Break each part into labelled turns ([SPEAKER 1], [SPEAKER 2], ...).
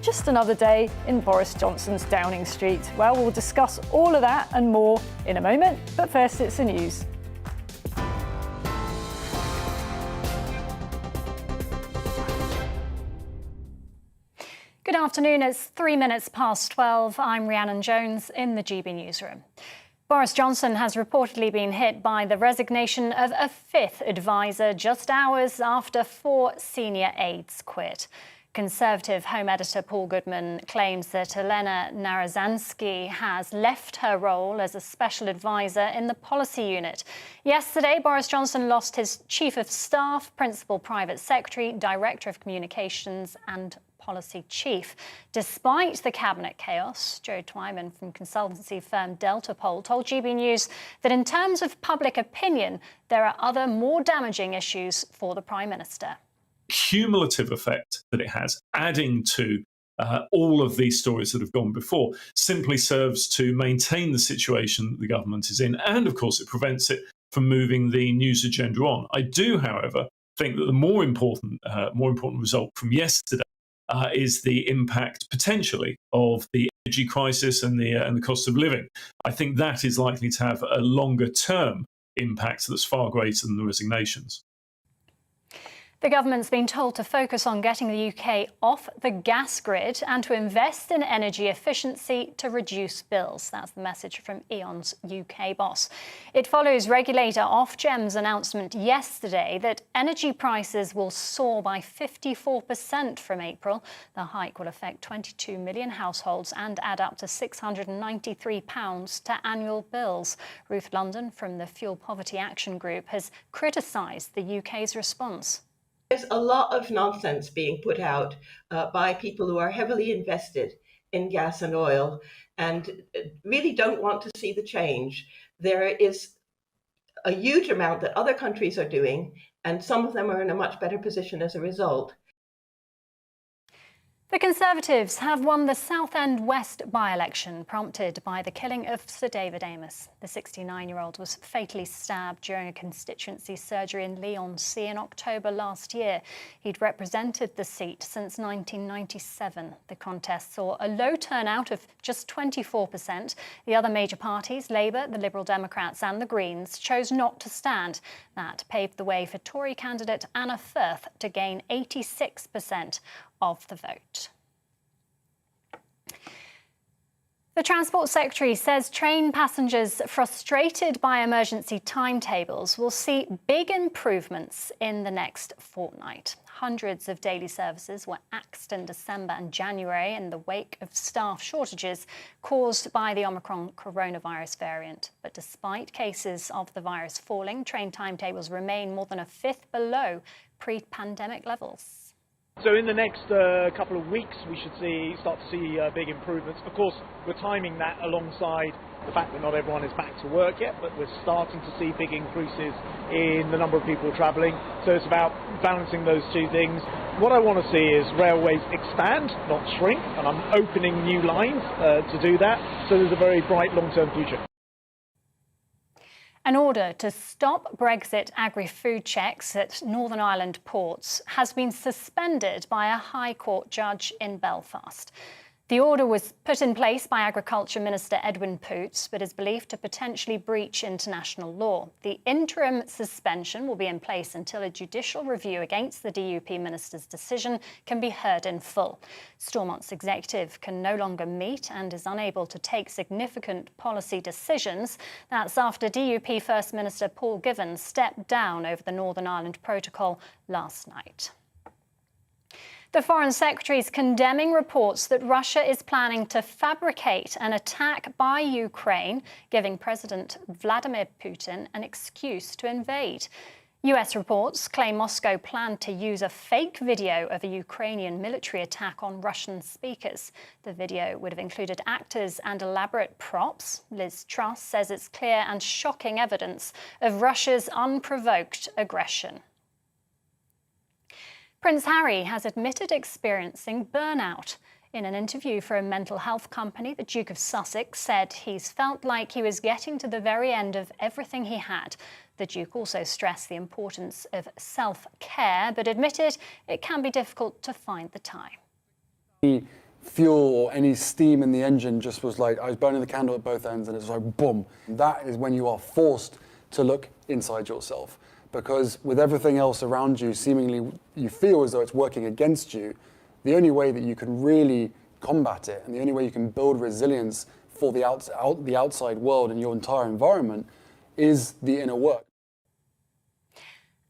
[SPEAKER 1] just another day in Boris Johnson's Downing Street. Well, we'll discuss all of that and more in a moment, but first it's the news. Good afternoon, it's 3 minutes past 12. I'm Rhiannon Jones in the GB newsroom. Boris Johnson has reportedly been hit by the resignation of a fifth advisor just hours after 4 senior aides quit. Conservative Home Editor Paul Goodman claims that Elena Narazansky has left her role as a special advisor in the policy unit. Yesterday, Boris Johnson lost his Chief of Staff, Principal Private Secretary, Director of Communications and Policy Chief. Despite the cabinet chaos, Joe Twyman from consultancy firm Delta Poll told GB News that in terms of public opinion, there are other more damaging issues for the Prime Minister.
[SPEAKER 2] Cumulative effect that it has, adding to all of these stories that have gone before, simply serves to maintain the situation that the government is in. And of course, it prevents it from moving the news agenda on. I do, however, think that the more important result from yesterday is the impact potentially of the energy crisis and the cost of living. I think that is likely to have a longer term impact that's far greater than the resignations.
[SPEAKER 1] The government's been told to focus on getting the UK off the gas grid and to invest in energy efficiency to reduce bills. That's the message from E.ON's UK boss. It follows regulator Ofgem's announcement yesterday that energy prices will soar by 54% from April. The hike will affect 22 million households and add up to £693 to annual bills. Ruth London from the Fuel Poverty Action Group has criticised the UK's response.
[SPEAKER 3] There's a lot of nonsense being put out by people who are heavily invested in gas and oil and really don't want to see the change. There is a huge amount that other countries are doing, and some of them are in a much better position as a result.
[SPEAKER 1] The Conservatives have won the Southend West by-election, prompted by the killing of Sir David Amess. The 69-year-old was fatally stabbed during a constituency surgery in Leigh-on-Sea in October last year. He'd represented the seat since 1997. The contest saw a low turnout of just 24%. The other major parties, Labour, the Liberal Democrats and the Greens, chose not to stand. That paved the way for Tory candidate Anna Firth to gain 86% of the vote. The Transport Secretary says train passengers frustrated by emergency timetables will see big improvements in the next fortnight. Hundreds of daily services were axed in December and January in the wake of staff shortages caused by the Omicron coronavirus variant. But despite cases of the virus falling, train timetables remain more than a fifth below pre-pandemic levels.
[SPEAKER 4] So in the next couple of weeks, we should start to see big improvements. Of course, we're timing that alongside the fact that not everyone is back to work yet, but we're starting to see big increases in the number of people travelling. So it's about balancing those two things. What I want to see is railways expand, not shrink, and I'm opening new lines to do that. So there's a very bright long-term future.
[SPEAKER 1] An order to stop Brexit agri-food checks at Northern Ireland ports has been suspended by a High Court judge in Belfast. The order was put in place by Agriculture Minister Edwin Poots, but is believed to potentially breach international law. The interim suspension will be in place until a judicial review against the DUP minister's decision can be heard in full. Stormont's executive can no longer meet and is unable to take significant policy decisions. That's after DUP First Minister Paul Givan stepped down over the Northern Ireland Protocol last night. The Foreign Secretary is condemning reports that Russia is planning to fabricate an attack by Ukraine, giving President Vladimir Putin an excuse to invade. US reports claim Moscow planned to use a fake video of a Ukrainian military attack on Russian speakers. The video would have included actors and elaborate props. Liz Truss says it's clear and shocking evidence of Russia's unprovoked aggression. Prince Harry has admitted experiencing burnout. In an interview for a mental health company, the Duke of Sussex said he's felt like he was getting to the very end of everything he had. The Duke also stressed the importance of self-care, but admitted it can be difficult to find the time.
[SPEAKER 5] He fuel or any steam in the engine just was like, I was burning the candle at both ends, and it's like, boom. That is when you are forced to look inside yourself, because with everything else around you, seemingly you feel as though it's working against you. The only way that you can really combat it, and the only way you can build resilience for the outside world and your entire environment, is the inner work.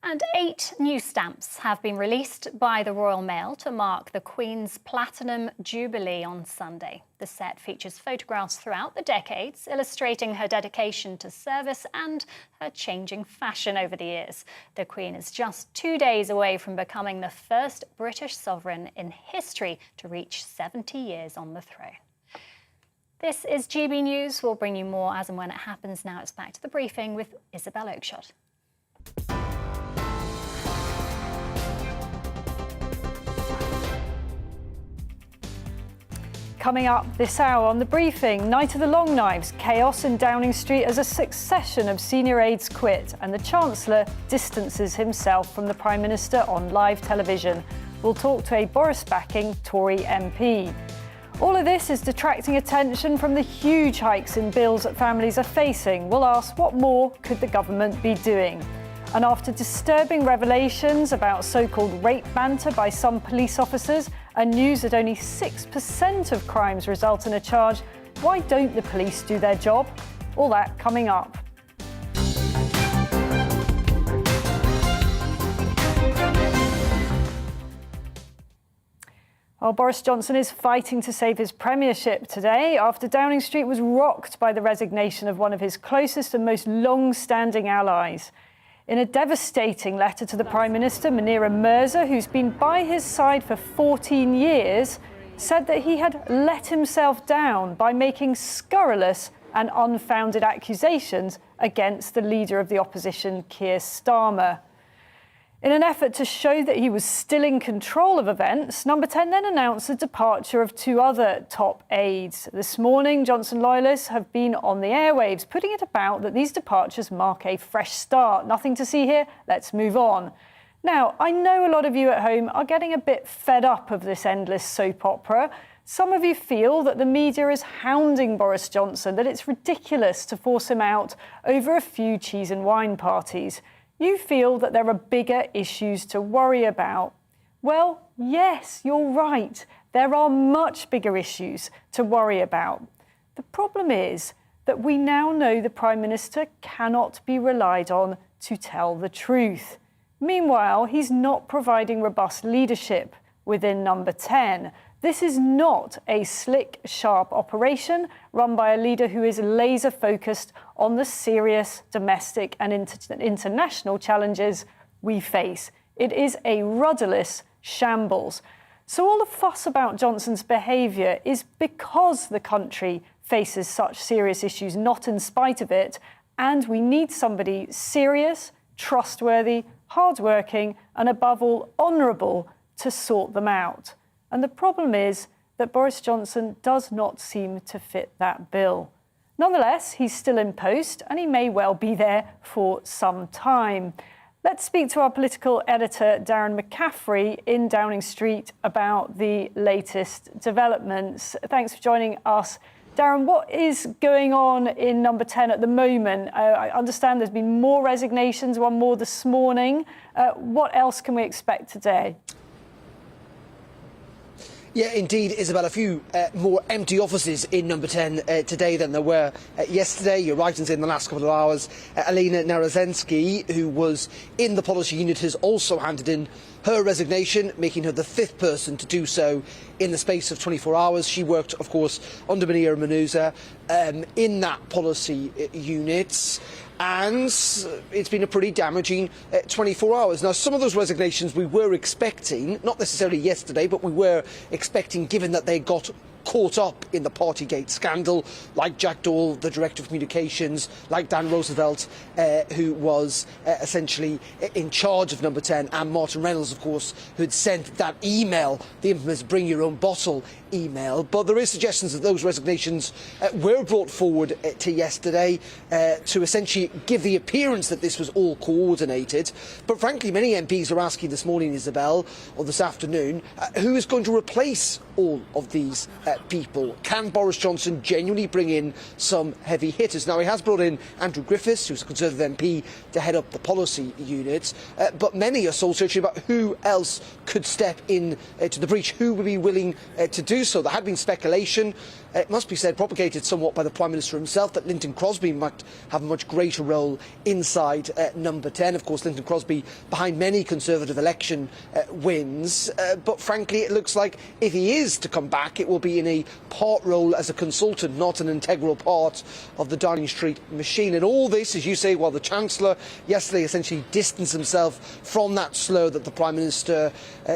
[SPEAKER 1] And 8 new stamps have been released by the Royal Mail to mark the Queen's Platinum Jubilee on Sunday. The set features photographs throughout the decades, illustrating her dedication to service and her changing fashion over the years. The Queen is just 2 days away from becoming the first British sovereign in history to reach 70 years on the throne. This is GB News. We'll bring you more as and when it happens. Now it's back to the briefing with Isabel Oakeshott.
[SPEAKER 6] Coming up this hour on the briefing, night of the long knives, chaos in Downing Street as a succession of senior aides quit, and the Chancellor distances himself from the Prime Minister on live television. We'll talk to a Boris-backing Tory MP. All of this is detracting attention from the huge hikes in bills that families are facing. We'll ask, what more could the government be doing? And after disturbing revelations about so-called rape banter by some police officers and news that only 6% of crimes result in a charge, why don't the police do their job? All that coming up. Well, Boris Johnson is fighting to save his premiership today after Downing Street was rocked by the resignation of one of his closest and most long-standing allies. In a devastating letter to the Prime Minister, Munira Mirza, who's been by his side for 14 years, said that he had let himself down by making scurrilous and unfounded accusations against the leader of the opposition, Keir Starmer. In an effort to show that he was still in control of events, Number 10 then announced the departure of 2 other top aides. This morning, Johnson loyalists have been on the airwaves, putting it about that these departures mark a fresh start. Nothing to see here, let's move on. Now, I know a lot of you at home are getting a bit fed up of this endless soap opera. Some of you feel that the media is hounding Boris Johnson, that it's ridiculous to force him out over a few cheese and wine parties. You feel that there are bigger issues to worry about. Well, yes, you're right. There are much bigger issues to worry about. The problem is that we now know the Prime Minister cannot be relied on to tell the truth. Meanwhile, he's not providing robust leadership within Number 10. This is not a slick, sharp operation run by a leader who is laser-focused on the serious domestic and international challenges we face. It is a rudderless shambles. So all the fuss about Johnson's behaviour is because the country faces such serious issues, not in spite of it, and we need somebody serious, trustworthy, hardworking, and above all, honourable to sort them out. And the problem is that Boris Johnson does not seem to fit that bill. Nonetheless, he's still in post and he may well be there for some time. Let's speak to our political editor, Darren McCaffrey, in Downing Street about the latest developments. Thanks for joining us. Darren, what is going on in Number 10 at the moment? I understand there's been more resignations, one more this morning. What else can we expect today?
[SPEAKER 7] Yeah, indeed, Isabel, a few more empty offices in Number 10 today than there were yesterday. You're right in saying the last couple of hours, Alina Narozensky, who was in the policy unit, has also handed in her resignation, making her the 5th person to do so in the space of 24 hours. She worked, of course, under Munira Mirza in that policy unit. And it's been a pretty damaging 24 hours. Now, some of those resignations we were expecting, not necessarily yesterday, but we were expecting, given that they got caught up in the Partygate scandal, like Jack Doyle, the Director of Communications, like Dan Roosevelt, who was essentially in charge of Number 10, and Martin Reynolds, of course, who had sent that email, the infamous bring your own bottle email. But there is suggestions that those resignations were brought forward to yesterday to essentially give the appearance that this was all coordinated. But frankly, many MPs are asking this morning, Isabel, or this afternoon, who is going to replace all of these people? Can Boris Johnson genuinely bring in some heavy hitters? Now, he has brought in Andrew Griffiths, who's a Conservative MP, to head up the policy unit, but many are soul-searching about who else could step in to the breach, who would be willing to do so. There had been speculation, it must be said, propagated somewhat by the Prime Minister himself, that Lynton Crosby might have a much greater role inside Number 10. Of course, Lynton Crosby behind many Conservative election wins, but frankly, it looks like if he is to come back, it will be in a part role as a consultant, not an integral part of the Downing Street machine. And all this, as you say, while the Chancellor yesterday essentially distanced himself from that slur that the Prime Minister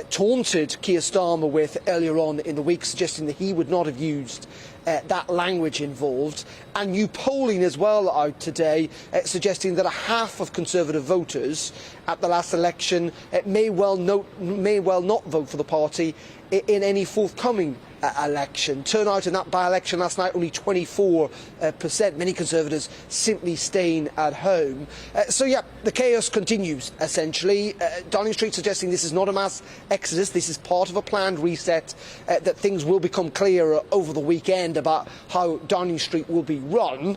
[SPEAKER 7] taunted Keir Starmer with earlier on in the week, suggesting that he would not have used that language involved, and new polling as well out today suggesting that a half of Conservative voters at the last election may well not vote for the party in any forthcoming election. Turnout in that by-election last night, only 24%. Many Conservatives simply staying at home. So yeah, the chaos continues, essentially. Downing Street suggesting this is not a mass exodus, this is part of a planned reset, that things will become clearer over the weekend about how Downing Street will be run.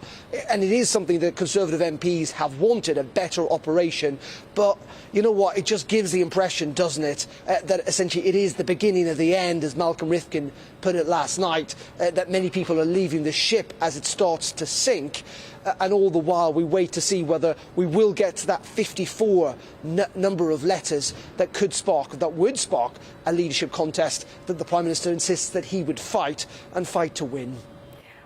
[SPEAKER 7] And it is something that Conservative MPs have wanted, a better operation. But you know what, it just gives the impression, doesn't it, that essentially it is the beginning of the end, as Malcolm Rifkin put it last night, that many people are leaving the ship as it starts to sink, and all the while we wait to see whether we will get to that 54 number of letters that would spark a leadership contest that the Prime Minister insists that he would fight to win.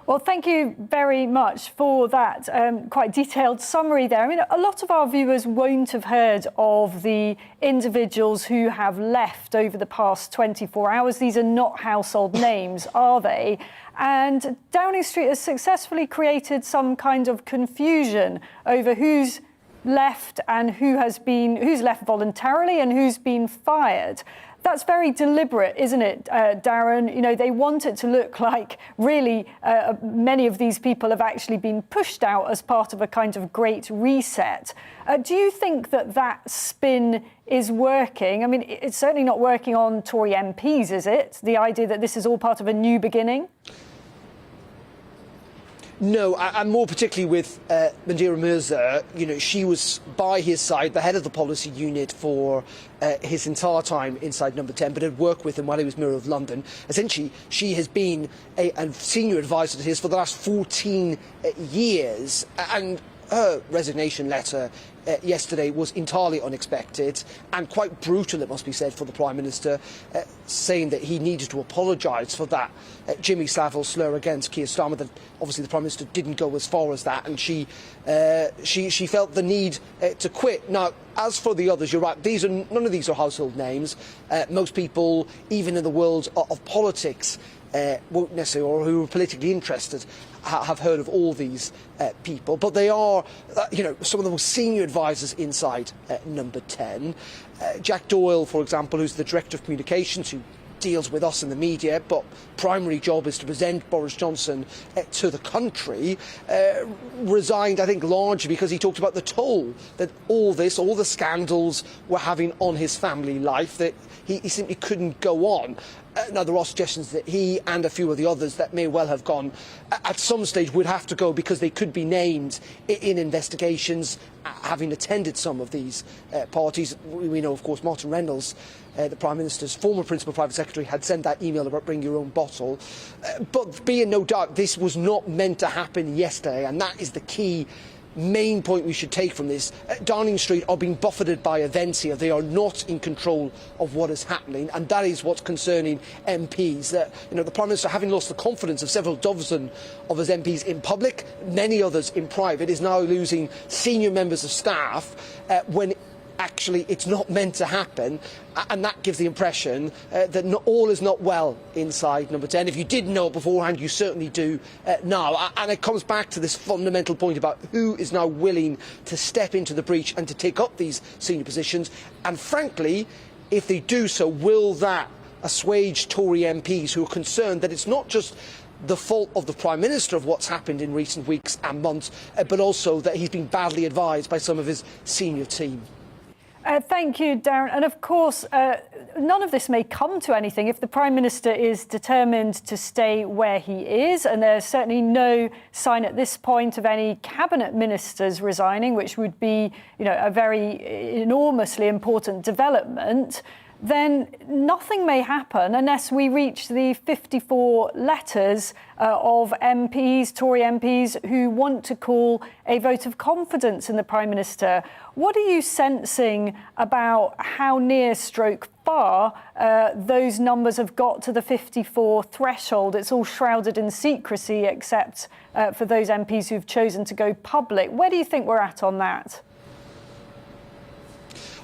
[SPEAKER 6] Well, thank you very much for that quite detailed summary there. I mean, a lot of our viewers won't have heard of the individuals who have left over the past 24 hours. These are not household names, are they? And Downing Street has successfully created some kind of confusion over who's left and who's left voluntarily and who's been fired. That's very deliberate, isn't it, Darren? You know, they want it to look like really many of these people have actually been pushed out as part of a kind of great reset. Do you think that spin is working? I mean, it's certainly not working on Tory MPs, is it? The idea that this is all part of a new beginning?
[SPEAKER 7] No, and more particularly with Mandira Mirza. You know, she was by his side, the head of the policy unit for his entire time inside Number 10, but had worked with him while he was Mayor of London. Essentially, she has been a senior advisor to his for the last 14 years, and her resignation letter yesterday was entirely unexpected and quite brutal, it must be said, for the Prime Minister, saying that he needed to apologise for that Jimmy Savile slur against Keir Starmer. That obviously the Prime Minister didn't go as far as that, and she felt the need to quit. Now, as for the others, you're right, none of these are household names. Most people, even in the world of politics, won't necessarily, or who are politically interested, have heard of all these people, but they are, some of the most senior advisors inside Number 10. Jack Doyle, for example, who's the Director of Communications, who deals with us in the media, but primary job is to present Boris Johnson to the country, resigned, I think, largely because he talked about the toll that all the scandals were having on his family life, that he simply couldn't go on. Now, there are suggestions that he and a few of the others that may well have gone at some stage would have to go because they could be named in investigations, having attended some of these parties. We know, of course, Martin Reynolds, the Prime Minister's former Principal Private Secretary, had sent that email about bring your own bottle. But be in no doubt, this was not meant to happen yesterday, and that is the key main point we should take from this. Downing Street are being buffeted by events here. They are not in control of what is happening, and that is what's concerning MPs. The Prime Minister, having lost the confidence of several dozen of his MPs in public, many others in private, is now losing senior members of staff when actually it's not meant to happen, and that gives the impression that all is not well inside Number 10. If you didn't know it beforehand, you certainly do now. And it comes back to this fundamental point about who is now willing to step into the breach and to take up these senior positions. And frankly, if they do so, will that assuage Tory MPs who are concerned that it's not just the fault of the Prime Minister of what's happened in recent weeks and months, but also that he's been badly advised by some of his senior team?
[SPEAKER 6] Thank you, Darren. And of course, none of this may come to anything if the Prime Minister is determined to stay where he is. And there's certainly no sign at this point of any cabinet ministers resigning, which would be, a very enormously important development. Then nothing may happen unless we reach the 54 letters of MPs, Tory MPs, who want to call a vote of confidence in the Prime Minister. What are you sensing about how near stroke far those numbers have got to the 54 threshold? It's all shrouded in secrecy except for those MPs who've chosen to go public. Where do you think we're at on that?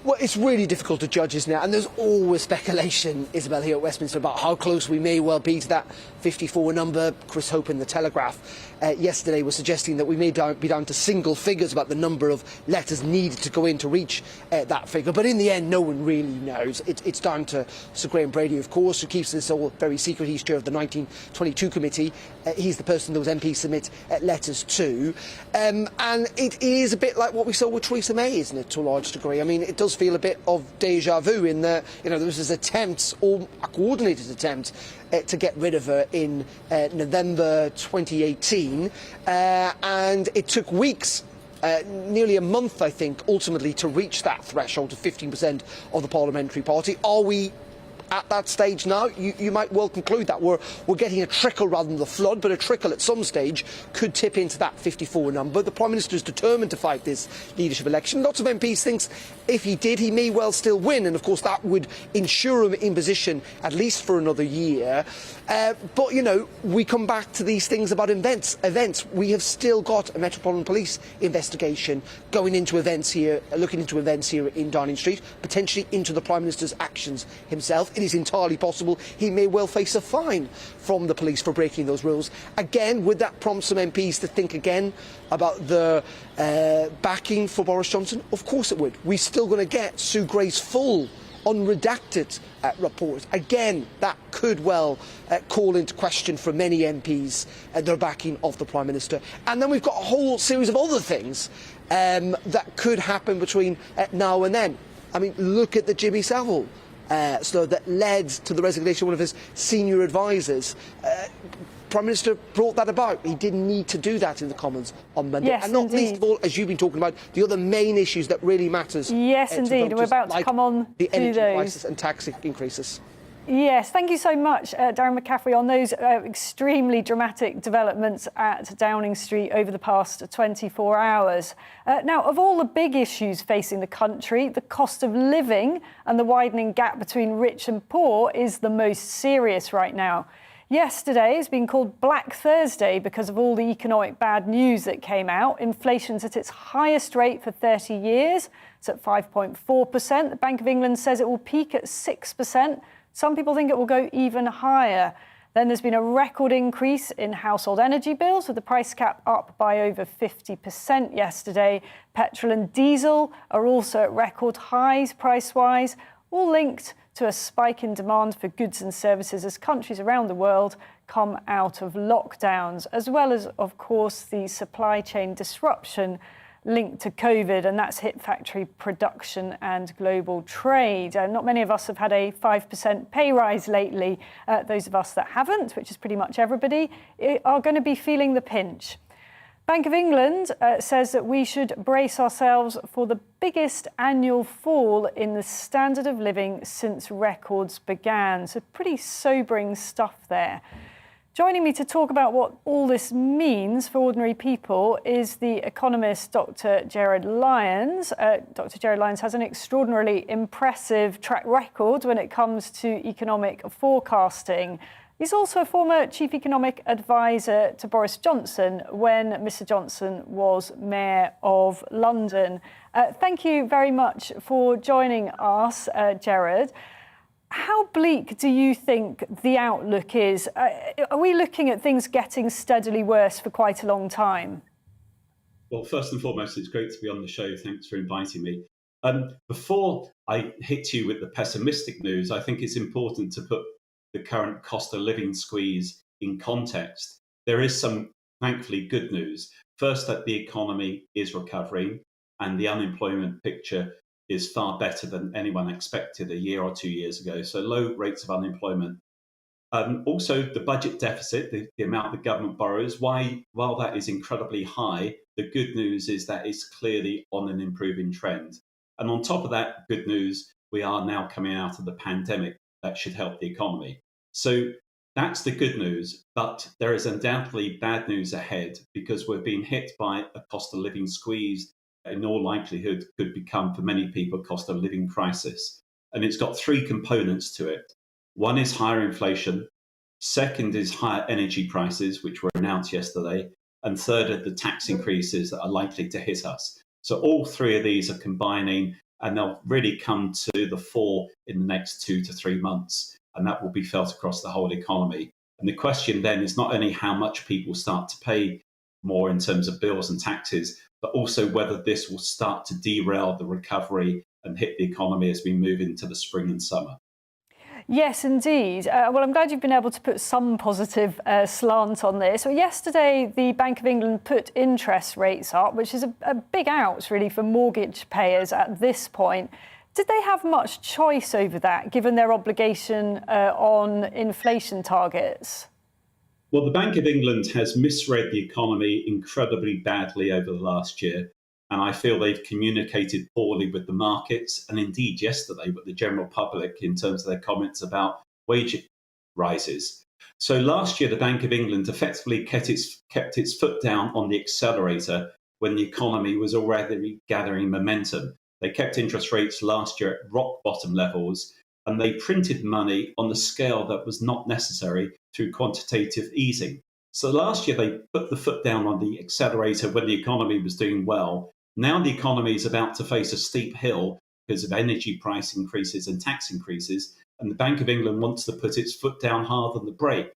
[SPEAKER 7] Well, it's really difficult to judge, isn't it? And there's always speculation, Isabel, here at Westminster about how close we may well be to that 54 number. Chris Hope in The Telegraph yesterday was suggesting that we may be down to single figures about the number of letters needed to go in to reach that figure. But in the end, no one really knows. It's down to Sir Graham Brady, of course, who keeps this all very secret. He's chair of the 1922 committee. He's the person those MPs submit letters to. And it is a bit like what we saw with Theresa May, isn't it, to a large degree? I mean, it does feel a bit of deja vu in that, there was this attempt, or a coordinated attempt, to get rid of her in November 2018, and it took weeks, nearly a month, I think, ultimately to reach that threshold of 15% of the parliamentary party. Are we at that stage now? You might well conclude that we're getting a trickle rather than the flood, but a trickle at some stage could tip into that 54 number. The Prime Minister is determined to fight this leadership election. Lots of MPs think if he did, he may well still win, and of course that would ensure him in position at least for another year. But we come back to these things about events. We have still got a Metropolitan Police investigation going into events here, looking into events here in Downing Street, potentially into the Prime Minister's actions himself. It is entirely possible he may well face a fine from the police for breaking those rules. Again, would that prompt some MPs to think again about the backing for Boris Johnson? Of course it would. We're still going to get Sue Gray's full unredacted report. Again, that could well call into question for many MPs their backing of the Prime Minister. And then we've got a whole series of other things that could happen between now and then. I mean, look at the Jimmy Savile slur that led to the resignation of one of his senior advisers. Prime Minister brought that about. He didn't need to do that in the Commons on Monday.
[SPEAKER 6] Yes,
[SPEAKER 7] and not
[SPEAKER 6] indeed.
[SPEAKER 7] least of all, as you've been talking about, the other main issues that really matters.
[SPEAKER 6] Yes, indeed. We're about to come on
[SPEAKER 7] the
[SPEAKER 6] to
[SPEAKER 7] energy
[SPEAKER 6] those.
[SPEAKER 7] crisis and tax increases.
[SPEAKER 6] Yes, thank you so much, Darren McCaffrey, on those extremely dramatic developments at Downing Street over the past 24 hours. Now, of all the big issues facing the country, the cost of living and the widening gap between rich and poor is the most serious right now. Yesterday has been called Black Thursday because of all the economic bad news that came out. Inflation's at its highest rate for 30 years. It's at 5.4%. The Bank of England says it will peak at 6%. Some people think it will go even higher. Then there's been a record increase in household energy bills, with the price cap up by over 50% yesterday. Petrol and diesel are also at record highs price-wise, all linked to a spike in demand for goods and services as countries around the world come out of lockdowns, as well as, of course, the supply chain disruption linked to COVID, and that's hit factory production and global trade. Not many of us have had a 5% pay rise lately. Those of us that haven't, which is pretty much everybody, are going to be feeling the pinch. Bank of England says that we should brace ourselves for the biggest annual fall in the standard of living since records began. So pretty sobering stuff there. Joining me to talk about what all this means for ordinary people is the economist Dr. Gerard Lyons. Dr. Gerard Lyons has an extraordinarily impressive track record when it comes to economic forecasting. He's also a former chief economic advisor to Boris Johnson when Mr Johnson was Mayor of London. Thank you very much for joining us, Gerard. How bleak do you think the outlook is? Are we looking at things getting steadily worse for quite a long time?
[SPEAKER 8] Well, first and foremost, it's great to be on the show. Thanks for inviting me. Before I hit you with the pessimistic news, I think it's important to put the current cost of living squeeze in context. There is some, thankfully, good news. First, that the economy is recovering and the unemployment picture is far better than anyone expected a year or 2 years ago. So low rates of unemployment. Also, the budget deficit, the amount the government borrows, while that is incredibly high, the good news is that it's clearly on an improving trend. And on top of that good news, we are now coming out of the pandemic. That should help the economy. So that's the good news. But there is undoubtedly bad news ahead because we're being hit by a cost of living squeeze. In all likelihood, could become for many people a cost of living crisis. And it's got three components to it. One is higher inflation. Second is higher energy prices, which were announced yesterday. And third are the tax increases that are likely to hit us. So all three of these are combining, and they'll really come to the fore in the next 2 to 3 months. And that will be felt across the whole economy. And the question then is not only how much people start to pay more in terms of bills and taxes, but also whether this will start to derail the recovery and hit the economy as we move into the spring and summer.
[SPEAKER 6] Yes, indeed. Well, I'm glad you've been able to put some positive slant on this. So yesterday, the Bank of England put interest rates up, which is a big out, really, for mortgage payers at this point. Did they have much choice over that, given their obligation on inflation targets?
[SPEAKER 8] Well, the Bank of England has misread the economy incredibly badly over the last year. And I feel they've communicated poorly with the markets and indeed yesterday with the general public in terms of their comments about wage rises. So last year, the Bank of England effectively kept its foot down on the accelerator when the economy was already gathering momentum. They kept interest rates last year at rock bottom levels, and they printed money on the scale that was not necessary through quantitative easing. So last year, they put the foot down on the accelerator when the economy was doing well. Now the economy is about to face a steep hill because of energy price increases and tax increases, and the Bank of England wants to put its foot down hard on the brake.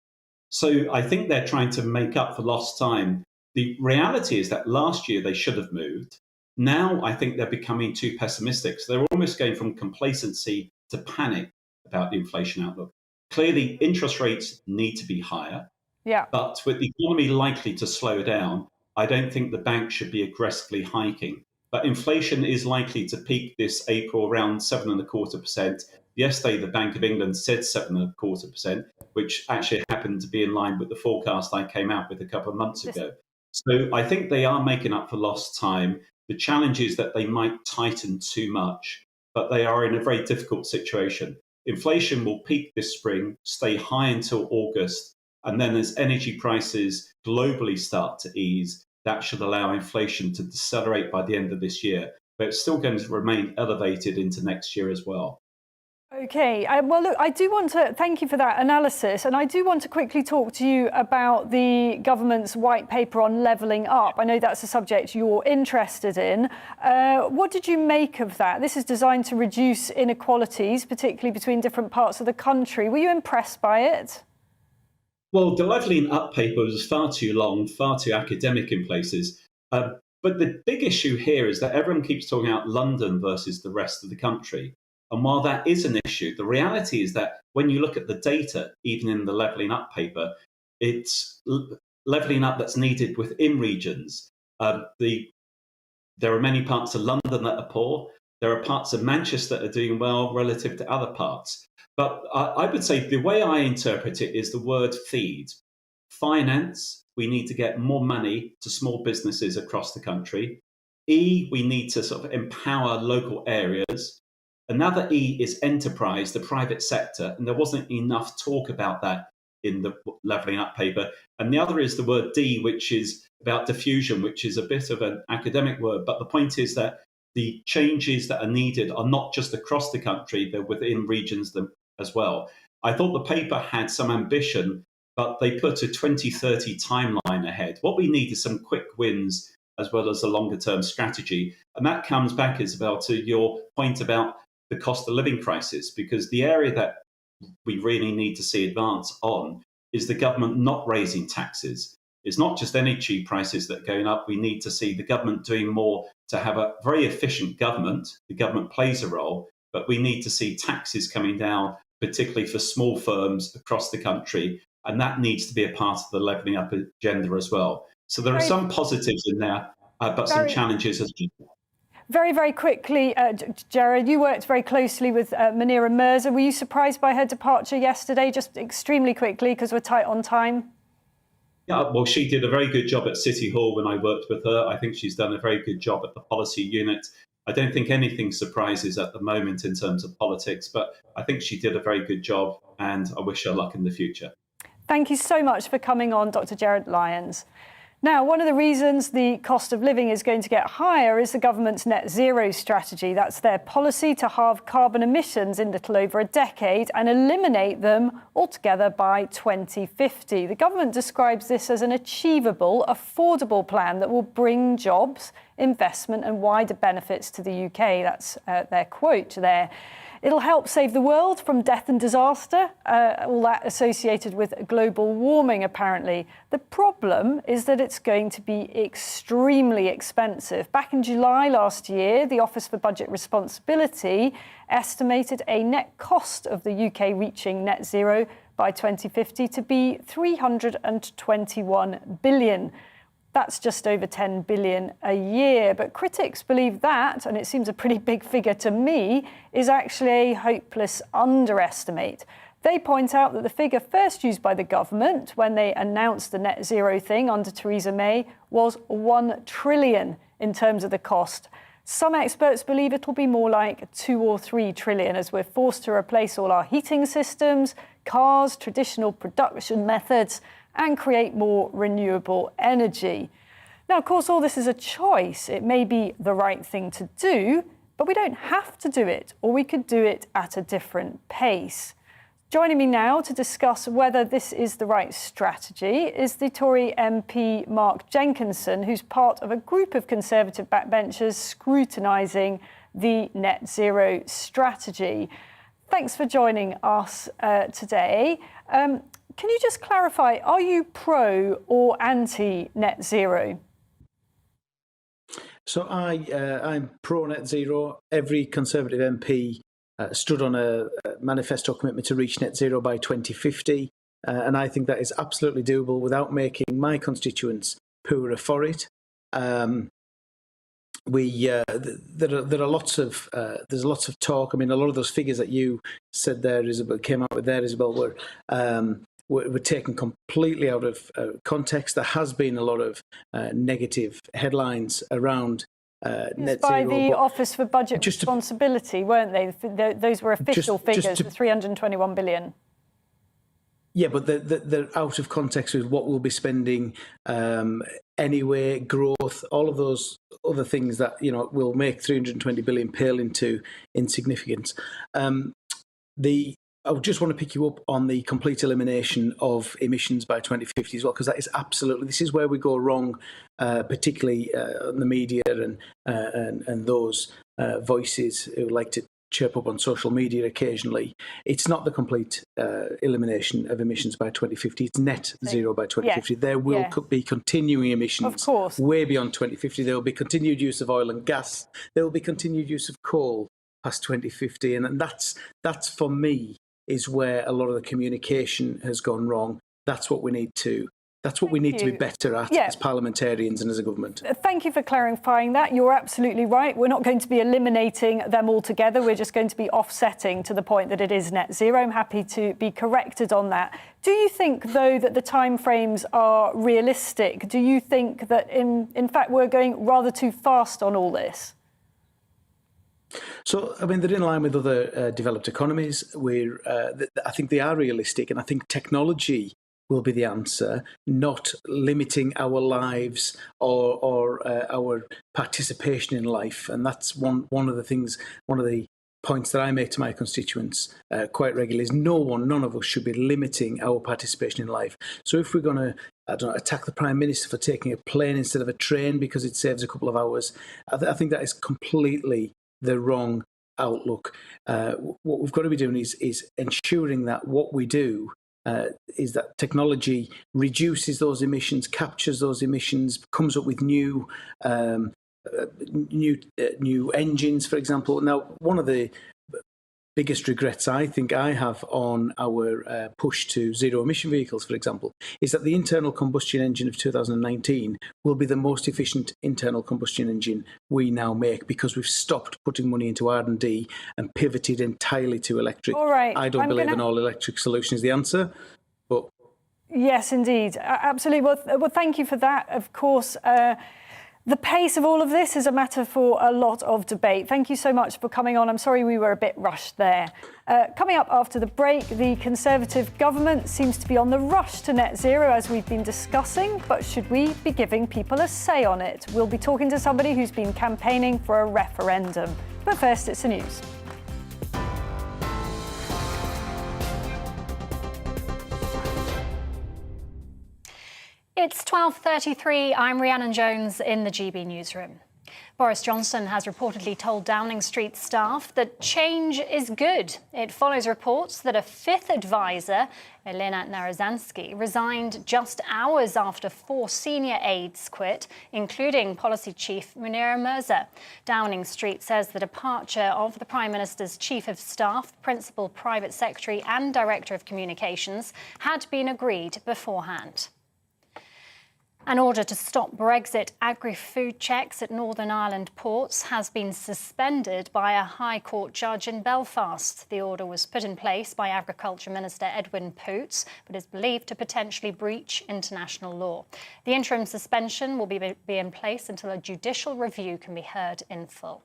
[SPEAKER 8] So I think they're trying to make up for lost time. The reality is that last year they should have moved. Now I think they're becoming too pessimistic. So they're almost going from complacency to panic about the inflation outlook. Clearly, interest rates need to be higher.
[SPEAKER 6] Yeah.
[SPEAKER 8] But with the economy likely to slow down, I don't think the bank should be aggressively hiking. But inflation is likely to peak this April around 7.25%. Yesterday, the Bank of England said 7.25%, which actually happened to be in line with the forecast I came out with a couple of months ago. So I think they are making up for lost time. The challenge is that they might tighten too much, but they are in a very difficult situation. Inflation will peak this spring, stay high until August, and then as energy prices globally start to ease, that should allow inflation to decelerate by the end of this year. But it's still going to remain elevated into next year as well.
[SPEAKER 6] OK, well, look, I do want to thank you for that analysis. And I do want to quickly talk to you about the government's white paper on levelling up. I know that's a subject you're interested in. What did you make of that? This is designed to reduce inequalities, particularly between different parts of the country. Were you impressed by it?
[SPEAKER 8] Well, the levelling up paper was far too long, far too academic in places. But the big issue here is that everyone keeps talking about London versus the rest of the country. And while that is an issue, the reality is that when you look at the data, even in the levelling up paper, it's levelling up that's needed within regions. There are many parts of London that are poor. There are parts of Manchester that are doing well relative to other parts. But I would say the way I interpret it is the word feed. Finance, we need to get more money to small businesses across the country. E, we need to sort of empower local areas. Another E is enterprise, the private sector, and there wasn't enough talk about that in the levelling up paper. And the other is the word D, which is about diffusion, which is a bit of an academic word. But the point is that the changes that are needed are not just across the country, they're within regions as well. I thought the paper had some ambition, but they put a 2030 timeline ahead. What we need is some quick wins as well as a longer term strategy. And that comes back, Isabel, to your point about the cost of living crisis, because the area that we really need to see advance on is the government not raising taxes. It's not just energy prices that are going up. We need to see the government doing more to have a very efficient government. The government plays a role, but we need to see taxes coming down, particularly for small firms across the country. And that needs to be a part of the levelling up agenda as well. So there are some positives in there, but some challenges as well.
[SPEAKER 6] Very, very quickly, Jared, you worked very closely with Munira Mirza. Were you surprised by her departure yesterday? Just extremely quickly, because we're tight on time.
[SPEAKER 8] Yeah, well, she did a very good job at City Hall when I worked with her. I think she's done a very good job at the policy unit. I don't think anything surprises at the moment in terms of politics, but I think she did a very good job, and I wish her luck in the future.
[SPEAKER 6] Thank you so much for coming on, Dr. Jared Lyons. Now, one of the reasons the cost of living is going to get higher is the government's net zero strategy. That's their policy to halve carbon emissions in little over a decade and eliminate them altogether by 2050. The government describes this as an achievable, affordable plan that will bring jobs, investment and wider benefits to the UK. That's their quote there. It'll help save the world from death and disaster, all that associated with global warming, apparently. The problem is that it's going to be extremely expensive. Back in July last year, the Office for Budget Responsibility estimated a net cost of the UK reaching net zero by 2050 to be £321 billion. That's just over 10 billion a year. But critics believe that, and it seems a pretty big figure to me, is actually a hopeless underestimate. They point out that the figure first used by the government when they announced the net zero thing under Theresa May was 1 trillion in terms of the cost. Some experts believe it'll be more like 2 or 3 trillion as we're forced to replace all our heating systems, cars, traditional production methods, and create more renewable energy. Now, of course, all this is a choice. It may be the right thing to do, but we don't have to do it, or we could do it at a different pace. Joining me now to discuss whether this is the right strategy is the Tory MP Mark Jenkinson, who's part of a group of Conservative backbenchers scrutinising the net zero strategy. Thanks for joining us today. Can you just clarify, are you pro or anti net zero?
[SPEAKER 9] So I'm pro net zero. Every Conservative MP stood on a manifesto commitment to reach net zero by 2050. And I think that is absolutely doable without making my constituents poorer for it. There are lots of there's lots of talk. I mean, a lot of those figures that you said there, Isabel, came out with there, Isabel, were taken completely out of context. There has been a lot of negative headlines around net
[SPEAKER 6] by
[SPEAKER 9] zero.
[SPEAKER 6] The Office for Budget Responsibility, weren't they? Those were official figures, the 321 billion.
[SPEAKER 9] Yeah, but they're out of context with what we'll be spending anyway, growth, all of those other things that, you know, will make 320 billion pale into insignificance. I just want to pick you up on the complete elimination of emissions by 2050 as well, because that is absolutely, this is where we go wrong, particularly on the media and those voices who like to chirp up on social media occasionally. It's not the complete elimination of emissions by 2050. It's net zero by 2050. Yeah. There will be continuing emissions, of course, way beyond 2050. There will be continued use of oil and gas. There will be continued use of coal past 2050. And that's for me, is where a lot of the communication has gone wrong. That's what we need to be better at as parliamentarians and as a government.
[SPEAKER 6] Thank you for clarifying that. You're absolutely right. We're not going to be eliminating them altogether. We're just going to be offsetting to the point that it is net zero. I'm happy to be corrected on that. Do you think, though, that the timeframes are realistic? Do you think that, in fact, we're going rather too fast on all this?
[SPEAKER 9] So, I mean, they're in line with other developed economies. I think they are realistic, and I think technology will be the answer, not limiting our lives or our participation in life. And that's one of the things, one of the points that I make to my constituents quite regularly is none of us should be limiting our participation in life. So if we're going to, attack the Prime Minister for taking a plane instead of a train because it saves a couple of hours, I think that is completely the wrong outlook. What we've got to be doing is ensuring that what we do is that technology reduces those emissions, captures those emissions, comes up with new engines, for example. Now, one of the biggest regrets I think I have on our push to zero emission vehicles, for example, is that the internal combustion engine of 2019 will be the most efficient internal combustion engine we now make, because we've stopped putting money into R&D and pivoted entirely to electric.
[SPEAKER 6] All right.
[SPEAKER 9] I don't believe an all-electric solution is the answer, but...
[SPEAKER 6] Yes, indeed. Absolutely. Well, thank you for that. Of course, the pace of all of this is a matter for a lot of debate. Thank you so much for coming on. I'm sorry we were a bit rushed there. Coming up after the break, the Conservative government seems to be on the rush to net zero, as we've been discussing, but should we be giving people a say on it? We'll be talking to somebody who's been campaigning for a referendum. But first, it's the news.
[SPEAKER 1] It's 12:33. I'm Rhiannon Jones in the GB newsroom. Boris Johnson has reportedly told Downing Street staff that change is good. It follows reports that a fifth advisor, Elena Narozhansky, resigned just hours after 4 senior aides quit, including policy chief Munira Mirza. Downing Street says the departure of the Prime Minister's Chief of Staff, Principal Private Secretary and Director of Communications had been agreed beforehand. An order to stop Brexit agri-food checks at Northern Ireland ports has been suspended by a High Court judge in Belfast. The order was put in place by Agriculture Minister Edwin Poots, but is believed to potentially breach international law. The interim suspension will be in place until a judicial review can be heard in full.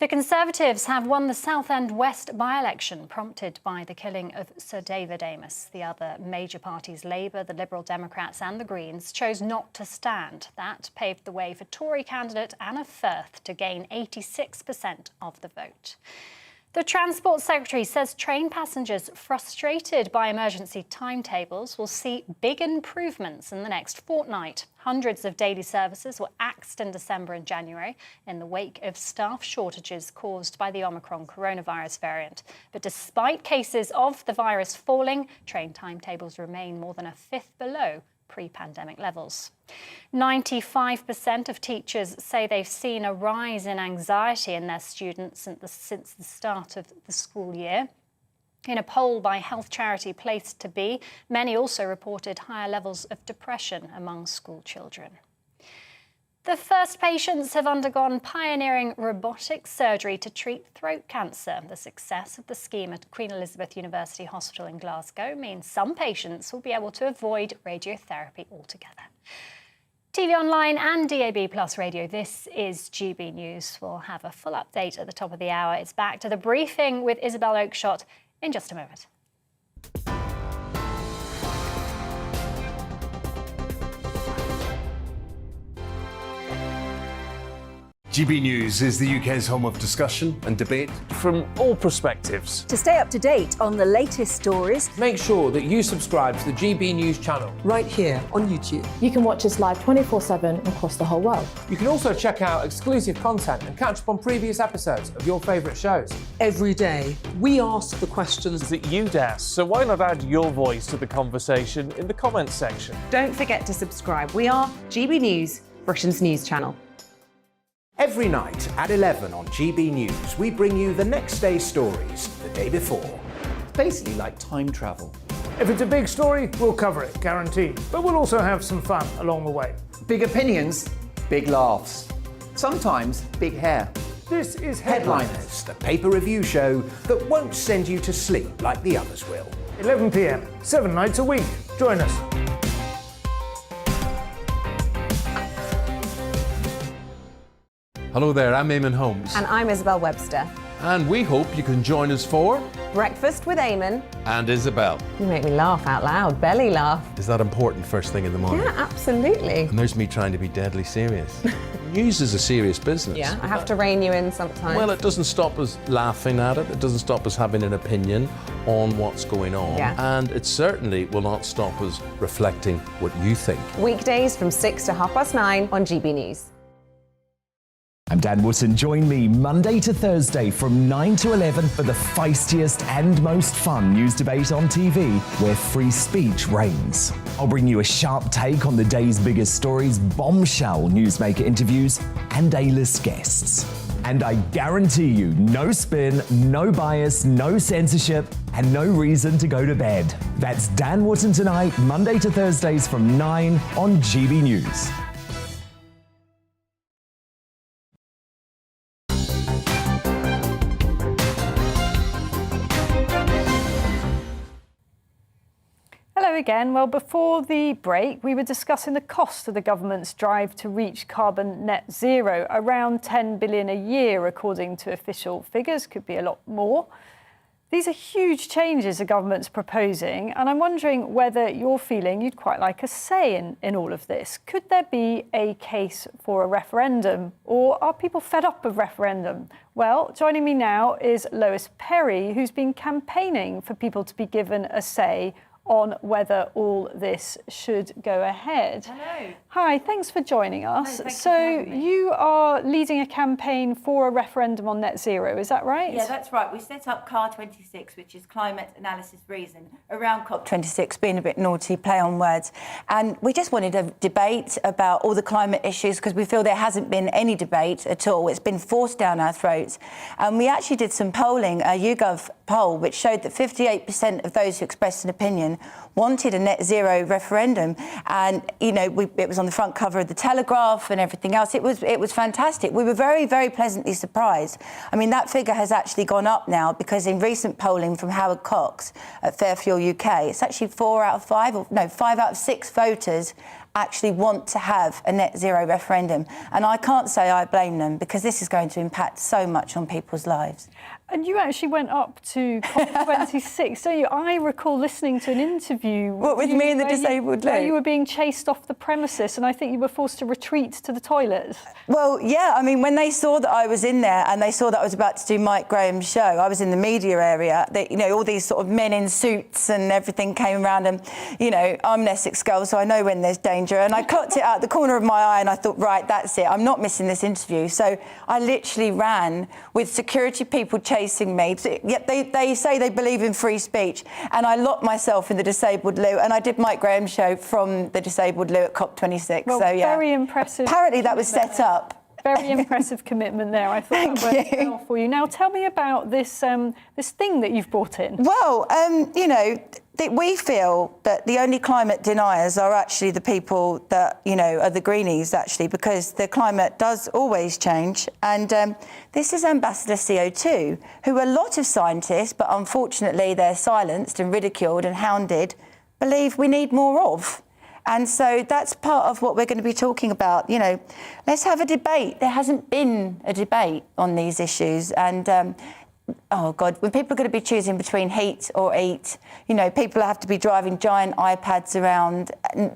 [SPEAKER 1] The Conservatives have won the Southend West by-election, prompted by the killing of Sir David Amess. The other major parties, Labour, the Liberal Democrats and the Greens, chose not to stand. That paved the way for Tory candidate Anna Firth to gain 86% of the vote. The Transport Secretary says train passengers frustrated by emergency timetables will see big improvements in the next fortnight. Hundreds of daily services were axed in December and January in the wake of staff shortages caused by the Omicron coronavirus variant. But despite cases of the virus falling, train timetables remain more than a fifth below pre-pandemic levels. 95% of teachers say they've seen a rise in anxiety in their students since the start of the school year. In a poll by health charity Place to Be, many also reported higher levels of depression among school children. The first patients have undergone pioneering robotic surgery to treat throat cancer. The success of the scheme at Queen Elizabeth University Hospital in Glasgow means some patients will be able to avoid radiotherapy altogether. TV online and DAB Plus radio, this is GB News. We'll have a full update at the top of the hour. It's back to the briefing with Isabel Oakeshott in just a moment.
[SPEAKER 10] GB News is the UK's home of discussion and debate
[SPEAKER 11] from all perspectives.
[SPEAKER 12] To stay up to date on the latest stories,
[SPEAKER 11] make sure that you subscribe to the GB News channel
[SPEAKER 12] right here on YouTube.
[SPEAKER 13] You can watch us live 24/7 across the whole world.
[SPEAKER 11] You can also check out exclusive content and catch up on previous episodes of your favourite shows.
[SPEAKER 12] Every day, we ask the questions
[SPEAKER 11] that you'd ask, so why not add your voice to the conversation in the comments section?
[SPEAKER 14] Don't forget to subscribe. We are GB News, Britain's news channel.
[SPEAKER 15] Every night at 11 on GB News, we bring you the next day's stories the day before. It's basically like time travel.
[SPEAKER 16] If it's a big story, we'll cover it, guaranteed. But we'll also have some fun along the way.
[SPEAKER 17] Big opinions, big laughs. Sometimes big hair.
[SPEAKER 16] This is
[SPEAKER 15] Headliners, the paper review show that won't send you to sleep like the others will.
[SPEAKER 16] 11 p.m, 7 nights a week. Join us.
[SPEAKER 10] Hello there, I'm Eamon Holmes.
[SPEAKER 14] And I'm Isabel Webster.
[SPEAKER 18] And we hope you can join us for
[SPEAKER 14] Breakfast with Eamon
[SPEAKER 18] and Isabel.
[SPEAKER 14] You make me laugh out loud, belly laugh.
[SPEAKER 18] Is that important first thing in the morning?
[SPEAKER 14] Yeah, absolutely.
[SPEAKER 18] And there's me trying to be deadly serious. News is a serious business.
[SPEAKER 14] Yeah, I have to rein you in sometimes.
[SPEAKER 18] Well, it doesn't stop us laughing at it. It doesn't stop us having an opinion on what's going on.
[SPEAKER 14] Yeah.
[SPEAKER 18] And it certainly will not stop us reflecting what you think.
[SPEAKER 14] Weekdays from 6 to 9:30 on GB News.
[SPEAKER 19] I'm Dan Wootton. Join me Monday to Thursday from 9 to 11 for the feistiest and most fun news debate on TV, where free speech reigns. I'll bring you a sharp take on the day's biggest stories, bombshell newsmaker interviews, and A-list guests. And I guarantee you, no spin, no bias, no censorship, and no reason to go to bed. That's Dan Wootton Tonight, Monday to Thursdays from 9 on GB News.
[SPEAKER 6] Hello again. Well, before the break, we were discussing the cost of the government's drive to reach carbon net zero, around 10 billion a year, according to official figures. Could be a lot more. These are huge changes the government's proposing, and I'm wondering whether you're feeling you'd quite like a say in all of this. Could there be a case for a referendum, or are people fed up of referendum? Well, joining me now is Lois Perry, who's been campaigning for people to be given a say on whether all this should go ahead.
[SPEAKER 20] Hello.
[SPEAKER 6] Hi, thanks for joining us.
[SPEAKER 20] Hello,
[SPEAKER 6] so you are leading a campaign for a referendum on net zero, is that right?
[SPEAKER 20] Yeah, that's right. We set up CAR26, which is Climate Analysis Reason, around COP26, being a bit naughty, play on words. And we just wanted a debate about all the climate issues because we feel there hasn't been any debate at all. It's been forced down our throats. And we actually did some polling, a YouGov poll, which showed that 58% of those who expressed an opinion wanted a net zero referendum, and it was on the front cover of the Telegraph and everything else. It was fantastic. We were very, very pleasantly surprised. I mean, that figure has actually gone up now because in recent polling from Howard Cox at Fairfuel UK, it's actually 5 out of 6 voters actually want to have a net zero referendum. And I can't say I blame them because this is going to impact so much on people's lives.
[SPEAKER 6] And you actually went up to COP26, don't you? I recall listening to an interview
[SPEAKER 20] with me and the disabled
[SPEAKER 6] where you were being chased off the premises, and I think you were forced to retreat to the toilets.
[SPEAKER 20] Well, yeah, I mean, when they saw that I was in there and they saw that I was about to do Mike Graham's show, I was in the media area, all these sort of men in suits and everything came around, and, I'm an Essex girl, so I know when there's danger, and I clocked it out the corner of my eye and I thought, right, that's it, I'm not missing this interview. So I literally ran with security people chasing me. Yet they say they believe in free speech, and I locked myself in the disabled loo, and I did Mike Graham's show from the disabled loo at COP26.
[SPEAKER 6] Well,
[SPEAKER 20] so yeah,
[SPEAKER 6] very impressive.
[SPEAKER 20] Apparently that was set up.
[SPEAKER 6] Very impressive commitment there. I thought that worked well for you. Now tell me about this this thing that you've brought in.
[SPEAKER 20] Well, we feel that the only climate deniers are actually the people that, are the greenies, actually, because the climate does always change. And this is Ambassador CO2, who a lot of scientists, but unfortunately they're silenced and ridiculed and hounded, believe we need more of. And so that's part of what we're going to be talking about. Let's have a debate. There hasn't been a debate on these issues. And oh God, when people are going to be choosing between heat or eat, people have to be driving giant iPads around,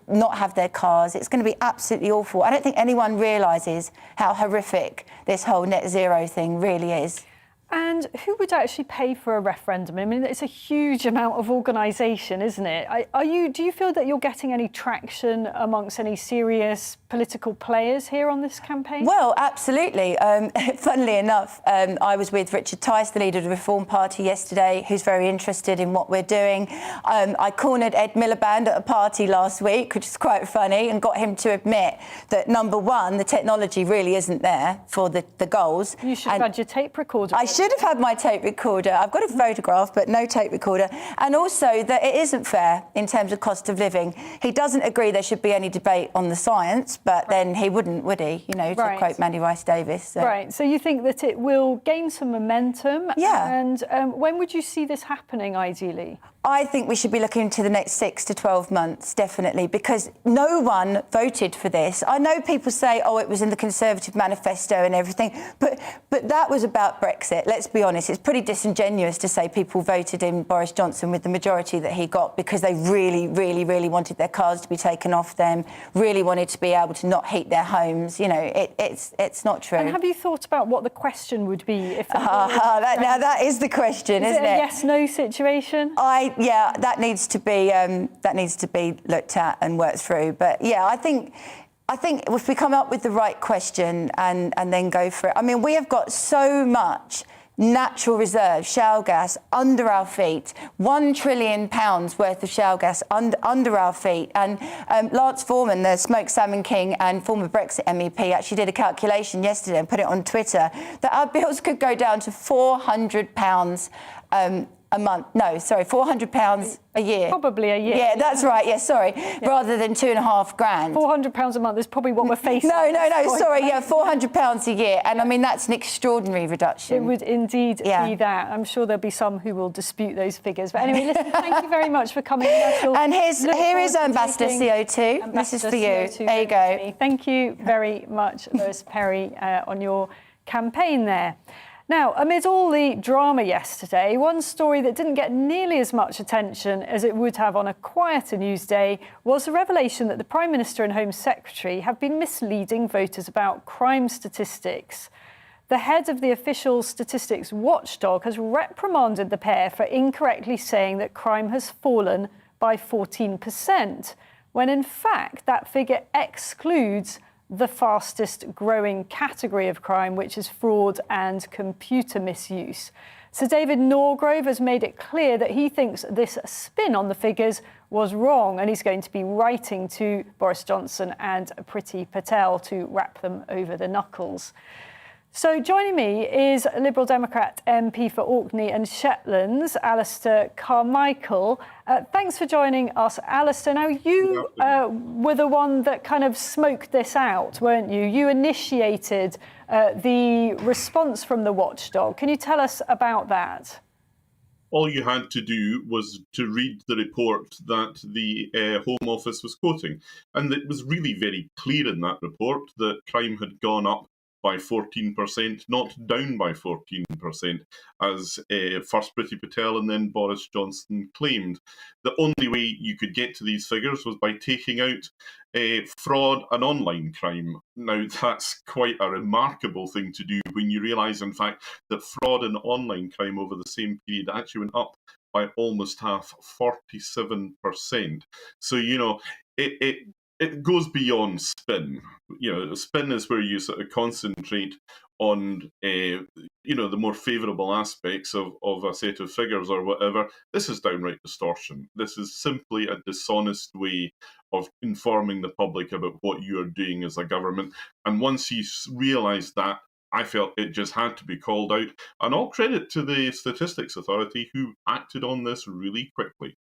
[SPEAKER 20] not have their cars. It's going to be absolutely awful. I don't think anyone realises how horrific this whole net zero thing really is.
[SPEAKER 6] And who would actually pay for a referendum? I mean, it's a huge amount of organisation, isn't it? Do you feel that you're getting any traction amongst any serious political players here on this campaign?
[SPEAKER 20] Well, absolutely. Funnily enough, I was with Richard Tice, the leader of the Reform Party, yesterday, who's very interested in what we're doing. I cornered Ed Miliband at a party last week, which is quite funny, and got him to admit that, number one, the technology really isn't there for the goals.
[SPEAKER 6] You should have had your tape recorder.
[SPEAKER 20] I should have had my tape recorder. I've got a photograph, but no tape recorder. And also that it isn't fair in terms of cost of living. He doesn't agree there should be any debate on the science, but then he wouldn't, would he? To quote Mandy Rice-Davis. So.
[SPEAKER 6] Right, so you think that it will gain some momentum?
[SPEAKER 20] Yeah.
[SPEAKER 6] And when would you see this happening, ideally?
[SPEAKER 20] I think we should be looking into the next 6 to 12 months, definitely, because no one voted for this. I know people say, oh, it was in the Conservative manifesto and everything, but that was about Brexit. Let's be honest. It's pretty disingenuous to say people voted in Boris Johnson with the majority that he got because they really, really, really wanted their cars to be taken off them, really wanted to be able to not heat their homes. You know, it's not true.
[SPEAKER 6] And have you thought about what the question would be if...
[SPEAKER 20] Now that is the question, isn't it?
[SPEAKER 6] Is it a yes-no situation?
[SPEAKER 20] Yeah, that needs to be looked at and worked through. But yeah, I think if we come up with the right question and then go for it. I mean, we have got so much natural reserve shale gas under our feet, £1 trillion worth of shale gas under our feet. And Lance Foreman, the smoked salmon king and former Brexit MEP, actually did a calculation yesterday and put it on Twitter that our bills could go down to £400 a month. No, sorry, £400 a year.
[SPEAKER 6] Probably a year.
[SPEAKER 20] Yeah, that's right. Yeah, sorry. Yeah. Rather than £2.5 grand.
[SPEAKER 6] £400 a month is probably what we're facing.
[SPEAKER 20] No, sorry. Yeah, £400 a year. And I mean, that's an extraordinary reduction.
[SPEAKER 6] It would indeed be that. I'm sure there'll be some who will dispute those figures. But anyway, listen, thank you very much for coming.
[SPEAKER 20] And here is Ambassador CO2. This is for you.
[SPEAKER 6] CO2
[SPEAKER 20] there you go.
[SPEAKER 6] Thank you very much, Lewis Perry, on your campaign there. Now, amid all the drama yesterday, one story that didn't get nearly as much attention as it would have on a quieter news day was the revelation that the Prime Minister and Home Secretary have been misleading voters about crime statistics. The head of the official statistics watchdog has reprimanded the pair for incorrectly saying that crime has fallen by 14%, when in fact that figure excludes the fastest growing category of crime, which is fraud and computer misuse. Sir David Norgrove has made it clear that he thinks this spin on the figures was wrong, and he's going to be writing to Boris Johnson and Priti Patel to wrap them over the knuckles. So joining me is Liberal Democrat MP for Orkney and Shetlands, Alistair Carmichael. Thanks for joining us, Alistair. Now, you were the one that kind of smoked this out, weren't you? You initiated the response from the watchdog. Can you tell us about that?
[SPEAKER 21] All you had to do was to read the report that the Home Office was quoting. And it was really very clear in that report that crime had gone up by 14%, not down by 14%, as first Priti Patel and then Boris Johnson claimed. The only way you could get to these figures was by taking out fraud and online crime. Now, that's quite a remarkable thing to do when you realise, in fact, that fraud and online crime over the same period actually went up by almost half, 47%. So, you know, it goes beyond spin. You know, spin is where you sort of concentrate on, you know, the more favourable aspects of a set of figures or whatever. This is downright distortion. This is simply a dishonest way of informing the public about what you are doing as a government. And once you realise that, I felt it just had to be called out. And all credit to the Statistics Authority, who acted on this really quickly.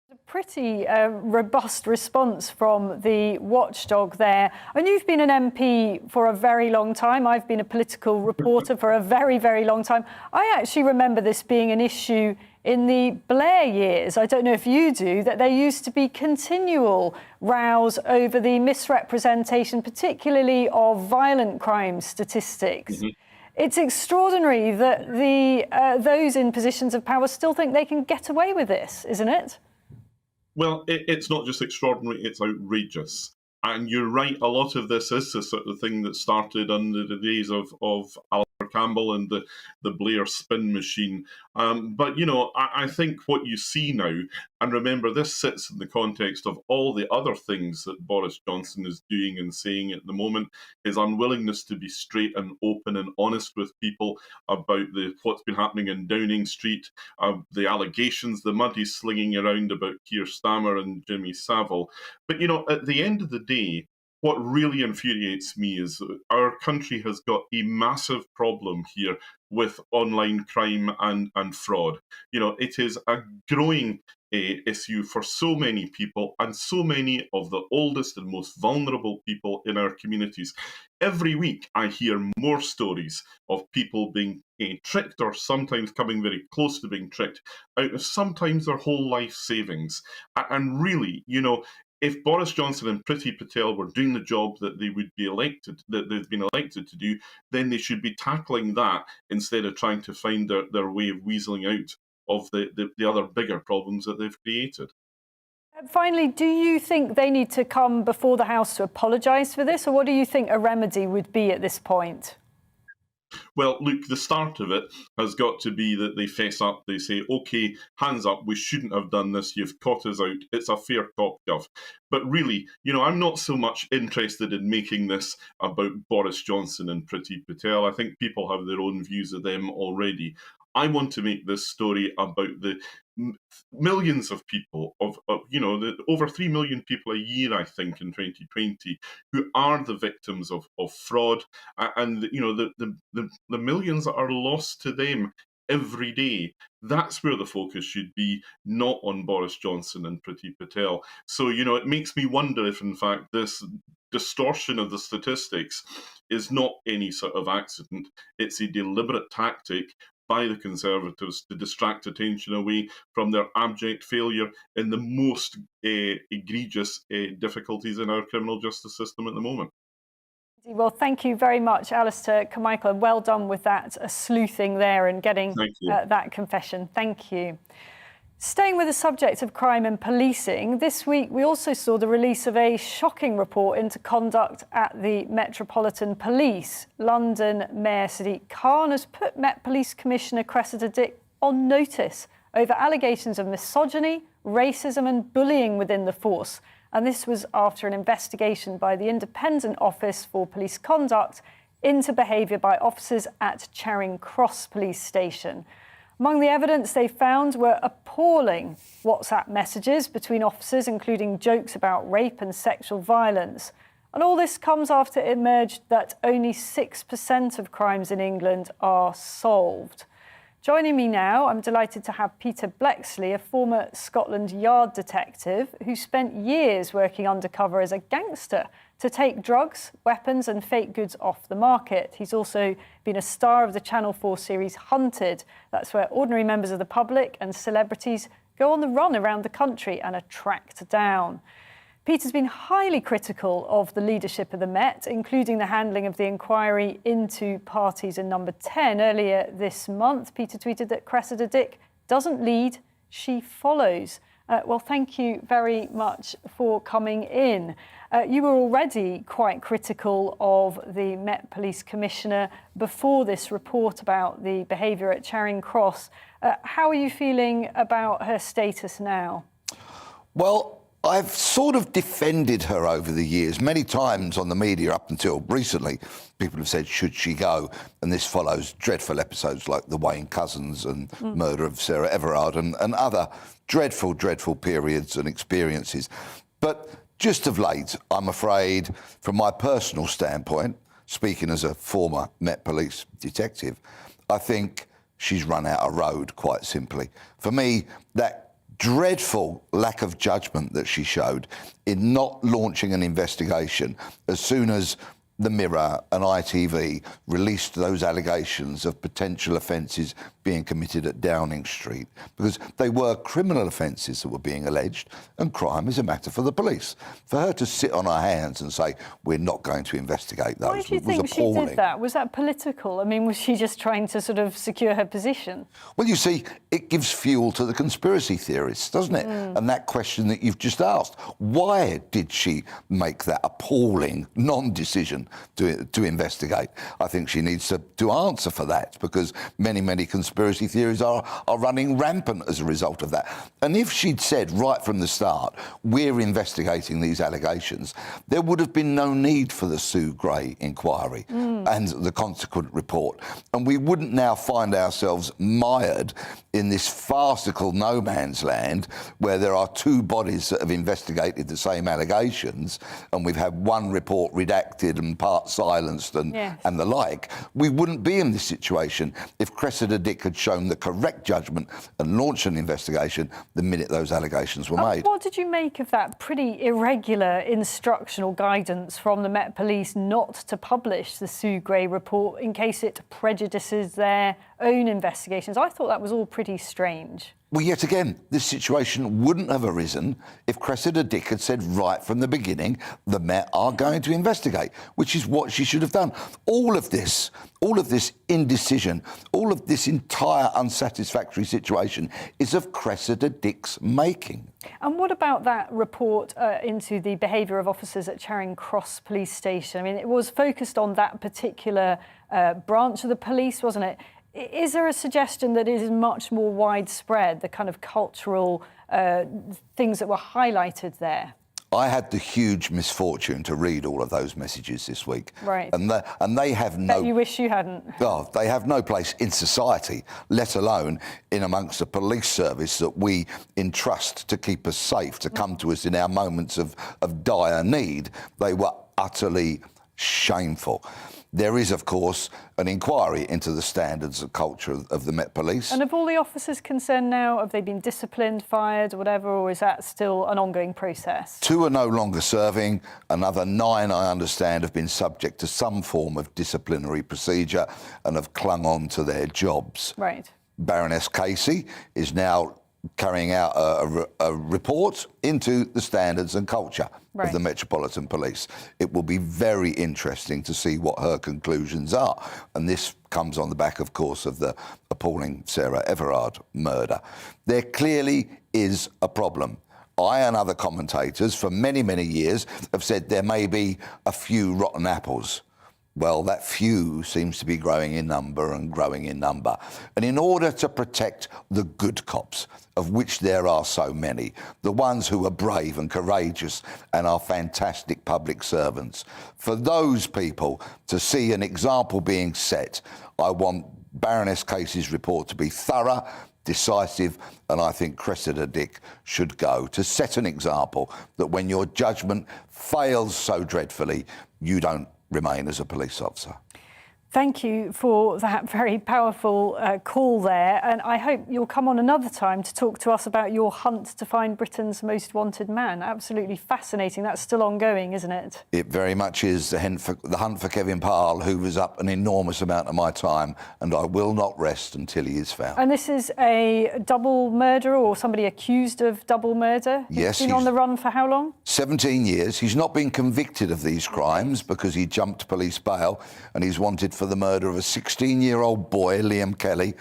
[SPEAKER 6] A pretty robust response from the watchdog there. And you've been an MP for a very long time. I've been a political reporter for a very, very long time. I actually remember this being an issue in the Blair years. I don't know if you do, that there used to be continual rows over the misrepresentation, particularly of violent crime statistics. Mm-hmm. It's extraordinary that those in positions of power still think they can get away with this, isn't it?
[SPEAKER 21] Well, it's not just extraordinary, it's outrageous. And you're right, a lot of this is the sort of thing that started under the days of Alistair Campbell and the Blair spin machine. But, you know, I think what you see now, and remember, this sits in the context of all the other things that Boris Johnson is doing and saying at the moment, his unwillingness to be straight and open and honest with people about what's been happening in Downing Street, the allegations, the mud he's slinging around about Keir Starmer and Jimmy Savile. But, you know, at the end of the day, what really infuriates me is that our country has got a massive problem here with online crime and fraud. You know, it is a growing issue for so many people, and so many of the oldest and most vulnerable people in our communities. Every week I hear more stories of people being tricked, or sometimes coming very close to being tricked, out of sometimes their whole life savings. And really, you know, if Boris Johnson and Priti Patel were doing the job that they would be elected, that they've been elected to do, then they should be tackling that instead of trying to find their way of weaseling out of the other bigger problems that they've created.
[SPEAKER 6] Finally, do you think they need to come before the House to apologise for this, or what do you think a remedy would be at this point?
[SPEAKER 21] Well, look, the start of it has got to be that they fess up. They say, OK, hands up, we shouldn't have done this. You've caught us out. It's a fair cop, Gov. But really, you know, I'm not so much interested in making this about Boris Johnson and Priti Patel. I think people have their own views of them already. I want to make this story about the millions of people, over 3 million people a year, I think, in 2020, who are the victims of fraud, and the millions that are lost to them every day. That's where the focus should be, not on Boris Johnson and Priti Patel. So, you know, it makes me wonder if, in fact, this distortion of the statistics is not any sort of accident. It's a deliberate tactic by the Conservatives to distract attention away from their abject failure in the most egregious difficulties in our criminal justice system at the moment.
[SPEAKER 6] Well, thank you very much, Alistair Carmichael, and well done with that sleuthing there and getting that confession. Thank you. Staying with the subject of crime and policing, this week we also saw the release of a shocking report into conduct at the Metropolitan Police. London Mayor Sadiq Khan has put Met Police Commissioner Cressida Dick on notice over allegations of misogyny, racism and bullying within the force. And this was after an investigation by the Independent Office for Police Conduct into behaviour by officers at Charing Cross Police Station. Among the evidence they found were appalling WhatsApp messages between officers, including jokes about rape and sexual violence. And all this comes after it emerged that only 6% of crimes in England are solved. Joining me now, I'm delighted to have Peter Blexley, a former Scotland Yard detective who spent years working undercover as a gangster to take drugs, weapons and fake goods off the market. He's also been a star of the Channel 4 series Hunted. That's where ordinary members of the public and celebrities go on the run around the country and are tracked down. Peter's been highly critical of the leadership of the Met, including the handling of the inquiry into parties in Number 10. Earlier this month, Peter tweeted that Cressida Dick doesn't lead, she follows. Well, thank you very much for coming in. You were already quite critical of the Met Police Commissioner before this report about the behaviour at Charing Cross. How are you feeling about her status now?
[SPEAKER 2] Well, I've sort of defended her over the years, many times on the media up until recently. People have said, should she go? And this follows dreadful episodes like the Wayne Couzens and murder of Sarah Everard and other dreadful, dreadful periods and experiences. But just of late, I'm afraid, from my personal standpoint, speaking as a former Met Police detective, I think she's run out of road, quite simply. For me, that dreadful lack of judgment that she showed in not launching an investigation as soon as the Mirror and ITV released those allegations of potential offences being committed at Downing Street, because they were criminal offences that were being alleged, and crime is a matter for the police. For her to sit on her hands and say, we're not going to investigate those,
[SPEAKER 6] Why do you think she did that? Was that political? I mean, was she just trying to sort of secure her position?
[SPEAKER 2] Well, you see, it gives fuel to the conspiracy theorists, doesn't it? And that question that you've just asked, why did she make that appalling non-decision to investigate? I think she needs to answer for that, because many conspiracy theories are running rampant as a result of that. And if she'd said right from the start, we're investigating these allegations, there would have been no need for the Sue Gray inquiry. and the consequent report. And we wouldn't now find ourselves mired in this farcical no man's land where there are two bodies that have investigated the same allegations and we've had one report redacted and part silenced and the like. We wouldn't be in this situation if Cressida Dick had shown the correct judgment and launched an investigation the minute those allegations were made.
[SPEAKER 6] What did you make of that pretty irregular instructional guidance from the Met Police not to publish the Sue Gray report in case it prejudices their own investigations? I thought that was all pretty strange.
[SPEAKER 2] Well, yet again, this situation wouldn't have arisen if Cressida Dick had said right from the beginning, the Met are going to investigate, which is what she should have done. All of this indecision, all of this entire unsatisfactory situation is of Cressida Dick's making.
[SPEAKER 6] And what about that report into the behaviour of officers at Charing Cross Police Station? I mean, it was focused on that particular branch of the police, wasn't it? Is there a suggestion that it is much more widespread, the kind of cultural things that were highlighted there?
[SPEAKER 2] I had the huge misfortune to read all of those messages this week.
[SPEAKER 6] Right.
[SPEAKER 2] And they have no...
[SPEAKER 6] Bet you wish you hadn't.
[SPEAKER 2] Oh, they have no place in society, let alone in amongst a police service that we entrust to keep us safe, to come to us in our moments of dire need. They were utterly shameful. There is, of course, an inquiry into the standards and culture of the Met Police.
[SPEAKER 6] And have all the officers concerned now, have they been disciplined, fired, whatever, or is that still an ongoing process? 2
[SPEAKER 2] are no longer serving. Another 9, I understand, have been subject to some form of disciplinary procedure and have clung on to their jobs.
[SPEAKER 6] Right.
[SPEAKER 2] Baroness Casey is now carrying out a report into the standards and culture of the Metropolitan Police. It will be very interesting to see what her conclusions are. And this comes on the back, of course, of the appalling Sarah Everard murder. There clearly is a problem. I and other commentators for many, many years have said there may be a few rotten apples. Well, that few seems to be growing in number and growing in number. And in order to protect the good cops, of which there are so many, the ones who are brave and courageous and are fantastic public servants, for those people to see an example being set, I want Baroness Casey's report to be thorough, decisive, and I think Cressida Dick should go to set an example that when your judgment fails so dreadfully, you don't remain as a police officer.
[SPEAKER 6] Thank you for that very powerful call there. And I hope you'll come on another time to talk to us about your hunt to find Britain's most wanted man. Absolutely fascinating. That's still ongoing, isn't it?
[SPEAKER 2] It very much is the hunt for Kevin Parle, who was up an enormous amount of my time, and I will not rest until he is found.
[SPEAKER 6] And this is a double murder or somebody accused of double murder?
[SPEAKER 2] Yes.
[SPEAKER 6] He's been on the run for how long?
[SPEAKER 2] 17 years. He's not been convicted of these crimes because he jumped police bail, and he's wanted for the murder of a 16-year-old boy, Liam Kelly,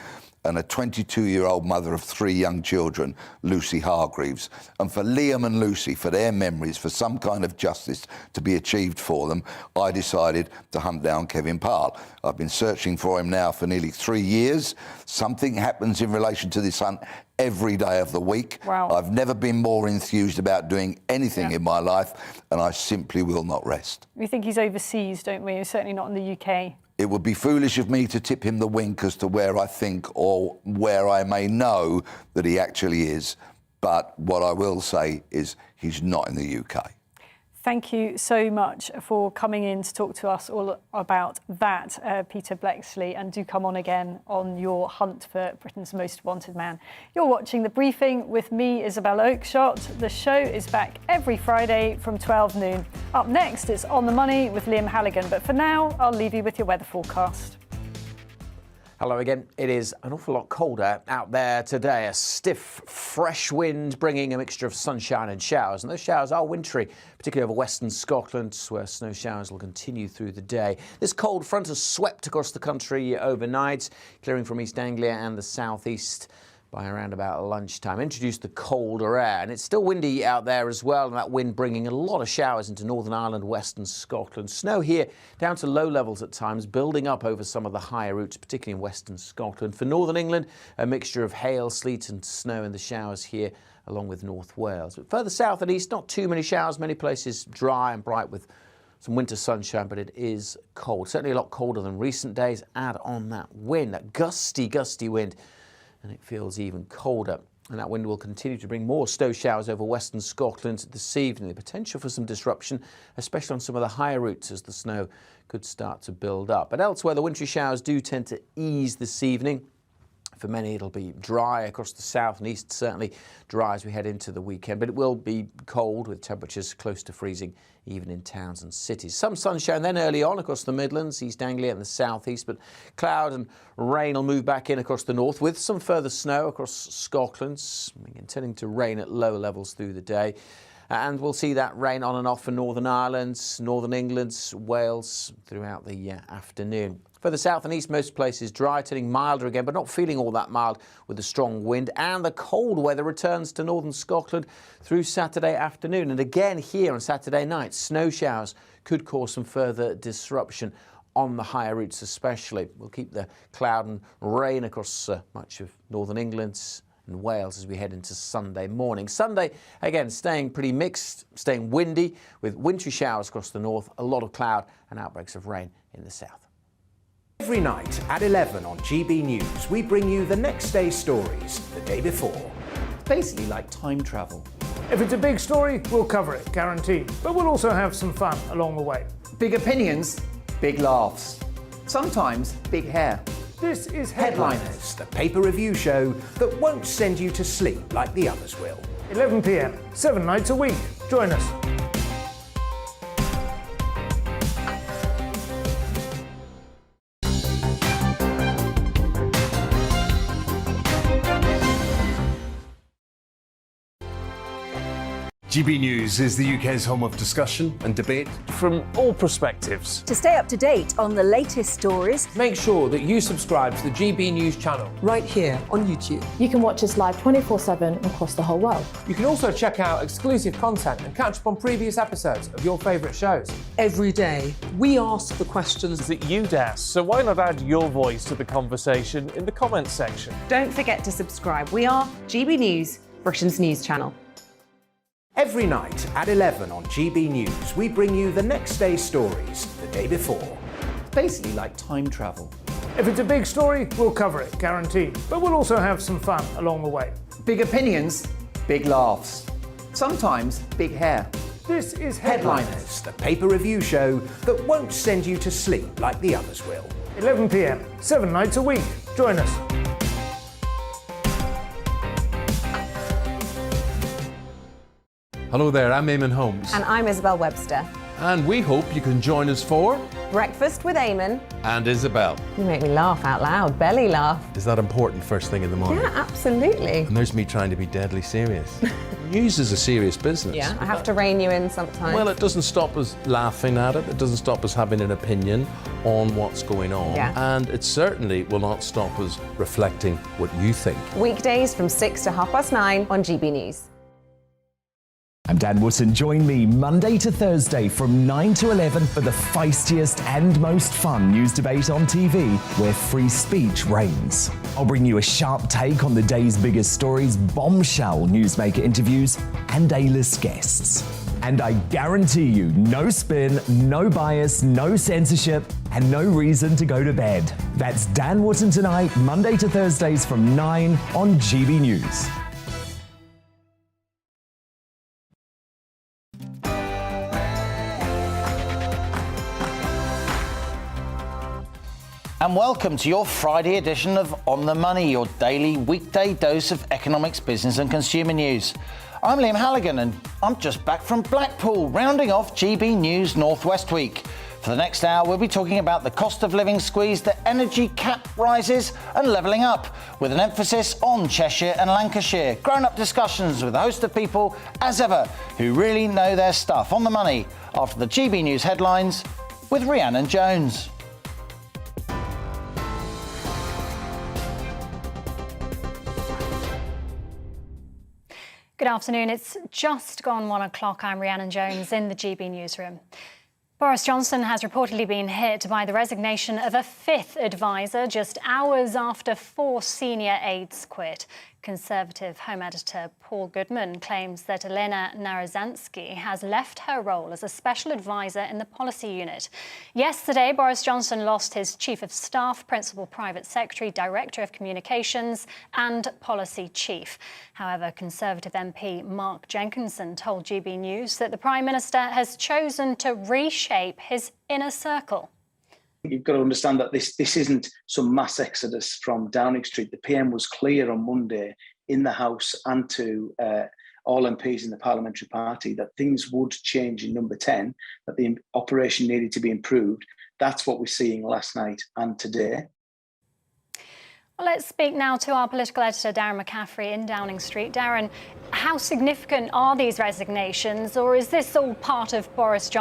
[SPEAKER 2] and a 22-year-old mother of 3 young children, Lucy Hargreaves. And for Liam and Lucy, for their memories, for some kind of justice to be achieved for them, I decided to hunt down Kevin Parle. I've been searching for him now for nearly 3 years. Something happens in relation to this hunt every day of the week.
[SPEAKER 6] Wow.
[SPEAKER 2] I've never been more enthused about doing anything in my life, and I simply will not rest.
[SPEAKER 6] We think he's overseas, don't we? He's certainly not in the UK.
[SPEAKER 2] It would be foolish of me to tip him the wink as to where I think or where I may know that he actually is. But what I will say is he's not in the UK.
[SPEAKER 6] Thank you so much for coming in to talk to us all about that, Peter Bleksley, and do come on again on your hunt for Britain's most wanted man. You're watching The Briefing with me, Isabel Oakeshott. The show is back every Friday from 12 noon. Up next, it's On the Money with Liam Halligan, but for now, I'll leave you with your weather forecast.
[SPEAKER 11] Hello again. It is an awful lot colder out there today. A stiff, fresh wind bringing a mixture of sunshine and showers. And those showers are wintry, particularly over western Scotland, where snow showers will continue through the day. This cold front has swept across the country overnight, clearing from East Anglia and the southeast by around about lunchtime. Introduced the colder air, and it's still windy out there as well, and that wind bringing a lot of showers into Northern Ireland, western Scotland. Snow here down to low levels at times, building up over some of the higher routes, particularly in western Scotland. For Northern England, a mixture of hail, sleet and snow in the showers here, along with North Wales. But further south and east, not too many showers, many places dry and bright with some winter sunshine, but it is cold. Certainly a lot colder than recent days. Add on that wind, that gusty, gusty wind, and it feels even colder. And that wind will continue to bring more snow showers over western Scotland this evening. The potential for some disruption, especially on some of the higher routes as the snow could start to build up. But elsewhere, the wintry showers do tend to ease this evening. For many, it'll be dry across the south and east, certainly dry as we head into the weekend. But it will be cold with temperatures close to freezing, even in towns and cities. Some sunshine then early on across the Midlands, East Anglia and the southeast, but cloud and rain will move back in across the north with some further snow across Scotland, intending to rain at lower levels through the day. And we'll see that rain on and off for Northern Ireland, Northern England, Wales throughout the afternoon. Further south and east, most places dry, turning milder again, but not feeling all that mild with the strong wind. And the cold weather returns to northern Scotland through Saturday afternoon. And again here on Saturday night, snow showers could cause some further disruption on the higher routes especially. We'll keep the cloud and rain across much of northern England and Wales as we head into Sunday morning. Sunday, again, staying pretty mixed, staying windy with wintry showers across the north, a lot of cloud and outbreaks of rain in the south.
[SPEAKER 15] Every night at 11 on GB News, we bring you the next day's stories the day before. Basically like time travel.
[SPEAKER 16] If it's a big story, we'll cover it, guaranteed. But we'll also have some fun along the way.
[SPEAKER 17] Big opinions, big laughs. Sometimes big hair.
[SPEAKER 16] This is
[SPEAKER 15] Headliners, the paper review show that won't send you to sleep like the others will.
[SPEAKER 16] 11 p.m, 7 nights a week. Join us.
[SPEAKER 10] GB News is the UK's home of discussion and debate
[SPEAKER 3] from all perspectives.
[SPEAKER 12] To stay up to date on the latest stories,
[SPEAKER 3] make sure that you subscribe to the GB News channel
[SPEAKER 12] right here on YouTube.
[SPEAKER 13] You can watch us live 24/7 across the whole world.
[SPEAKER 3] You can also check out exclusive content and catch up on previous episodes of your favourite shows.
[SPEAKER 12] Every day, we ask the questions
[SPEAKER 3] that you'd ask, so why not add your voice to the conversation in the comments section?
[SPEAKER 14] Don't forget to subscribe. We are GB News, Britain's news channel.
[SPEAKER 15] Every night at 11 on GB News, we bring you the next day's stories the day before. Basically like time travel.
[SPEAKER 16] If it's a big story, we'll cover it, guaranteed. But we'll also have some fun along the way.
[SPEAKER 17] Big opinions, big laughs. Sometimes big hair.
[SPEAKER 16] This is
[SPEAKER 15] Headliners, the paper review show that won't send you to sleep like the others will.
[SPEAKER 16] 11 p.m, 7 nights a week. Join us.
[SPEAKER 18] Hello there, I'm Eamon Holmes.
[SPEAKER 22] And I'm Isabel Webster.
[SPEAKER 18] And we hope you can join us for
[SPEAKER 22] Breakfast with Eamon
[SPEAKER 18] and Isabel.
[SPEAKER 22] You make me laugh out loud, belly laugh.
[SPEAKER 18] Is that important first thing in the morning?
[SPEAKER 22] Yeah, absolutely.
[SPEAKER 18] And there's me trying to be deadly serious. News is a serious business.
[SPEAKER 22] Yeah, I have to rein you in sometimes.
[SPEAKER 18] Well, it doesn't stop us laughing at it. It doesn't stop us having an opinion on what's going on.
[SPEAKER 22] Yeah.
[SPEAKER 18] And it certainly will not stop us reflecting what you think.
[SPEAKER 22] Weekdays from 6 to 9:30 on GB News.
[SPEAKER 19] I'm Dan Wootton. Join me Monday to Thursday from 9 to 11 for the feistiest and most fun news debate on TV, where free speech reigns. I'll bring you a sharp take on the day's biggest stories, bombshell newsmaker interviews, and A-list guests. And I guarantee you, no spin, no bias, no censorship, and no reason to go to bed. That's Dan Wootton tonight, Monday to Thursdays from 9 on GB News.
[SPEAKER 23] And welcome to your Friday edition of On the Money, your daily weekday dose of economics, business and consumer news. I'm Liam Halligan and I'm just back from Blackpool, rounding off GB News Northwest Week. For the next hour, we'll be talking about the cost of living squeeze, the energy cap rises and levelling up, with an emphasis on Cheshire and Lancashire. Grown-up discussions with a host of people, as ever, who really know their stuff. On the Money, after the GB News headlines, with Rhiannon Jones.
[SPEAKER 1] Good afternoon. It's just gone 1 o'clock. I'm Rhiannon Jones in the GB newsroom. Boris Johnson has reportedly been hit by the resignation of a fifth advisor just hours after 4 senior aides quit. Conservative Home Editor Paul Goodman claims that Elena Narozanski has left her role as a special advisor in the policy unit. Yesterday, Boris Johnson lost his Chief of Staff, Principal Private Secretary, Director of Communications and Policy Chief. However, Conservative MP Mark Jenkinson told GB News that the Prime Minister has chosen to reshape his inner circle.
[SPEAKER 9] You've got to understand that this isn't some mass exodus from Downing Street. The PM was clear on Monday in the House and to all MPs in the Parliamentary Party that things would change in number 10, that the operation needed to be improved. That's what we're seeing last night and today.
[SPEAKER 1] Well, let's speak now to our political editor, Darren McCaffrey in Downing Street. Darren, how significant are these resignations, or is this all part of Boris Johnson?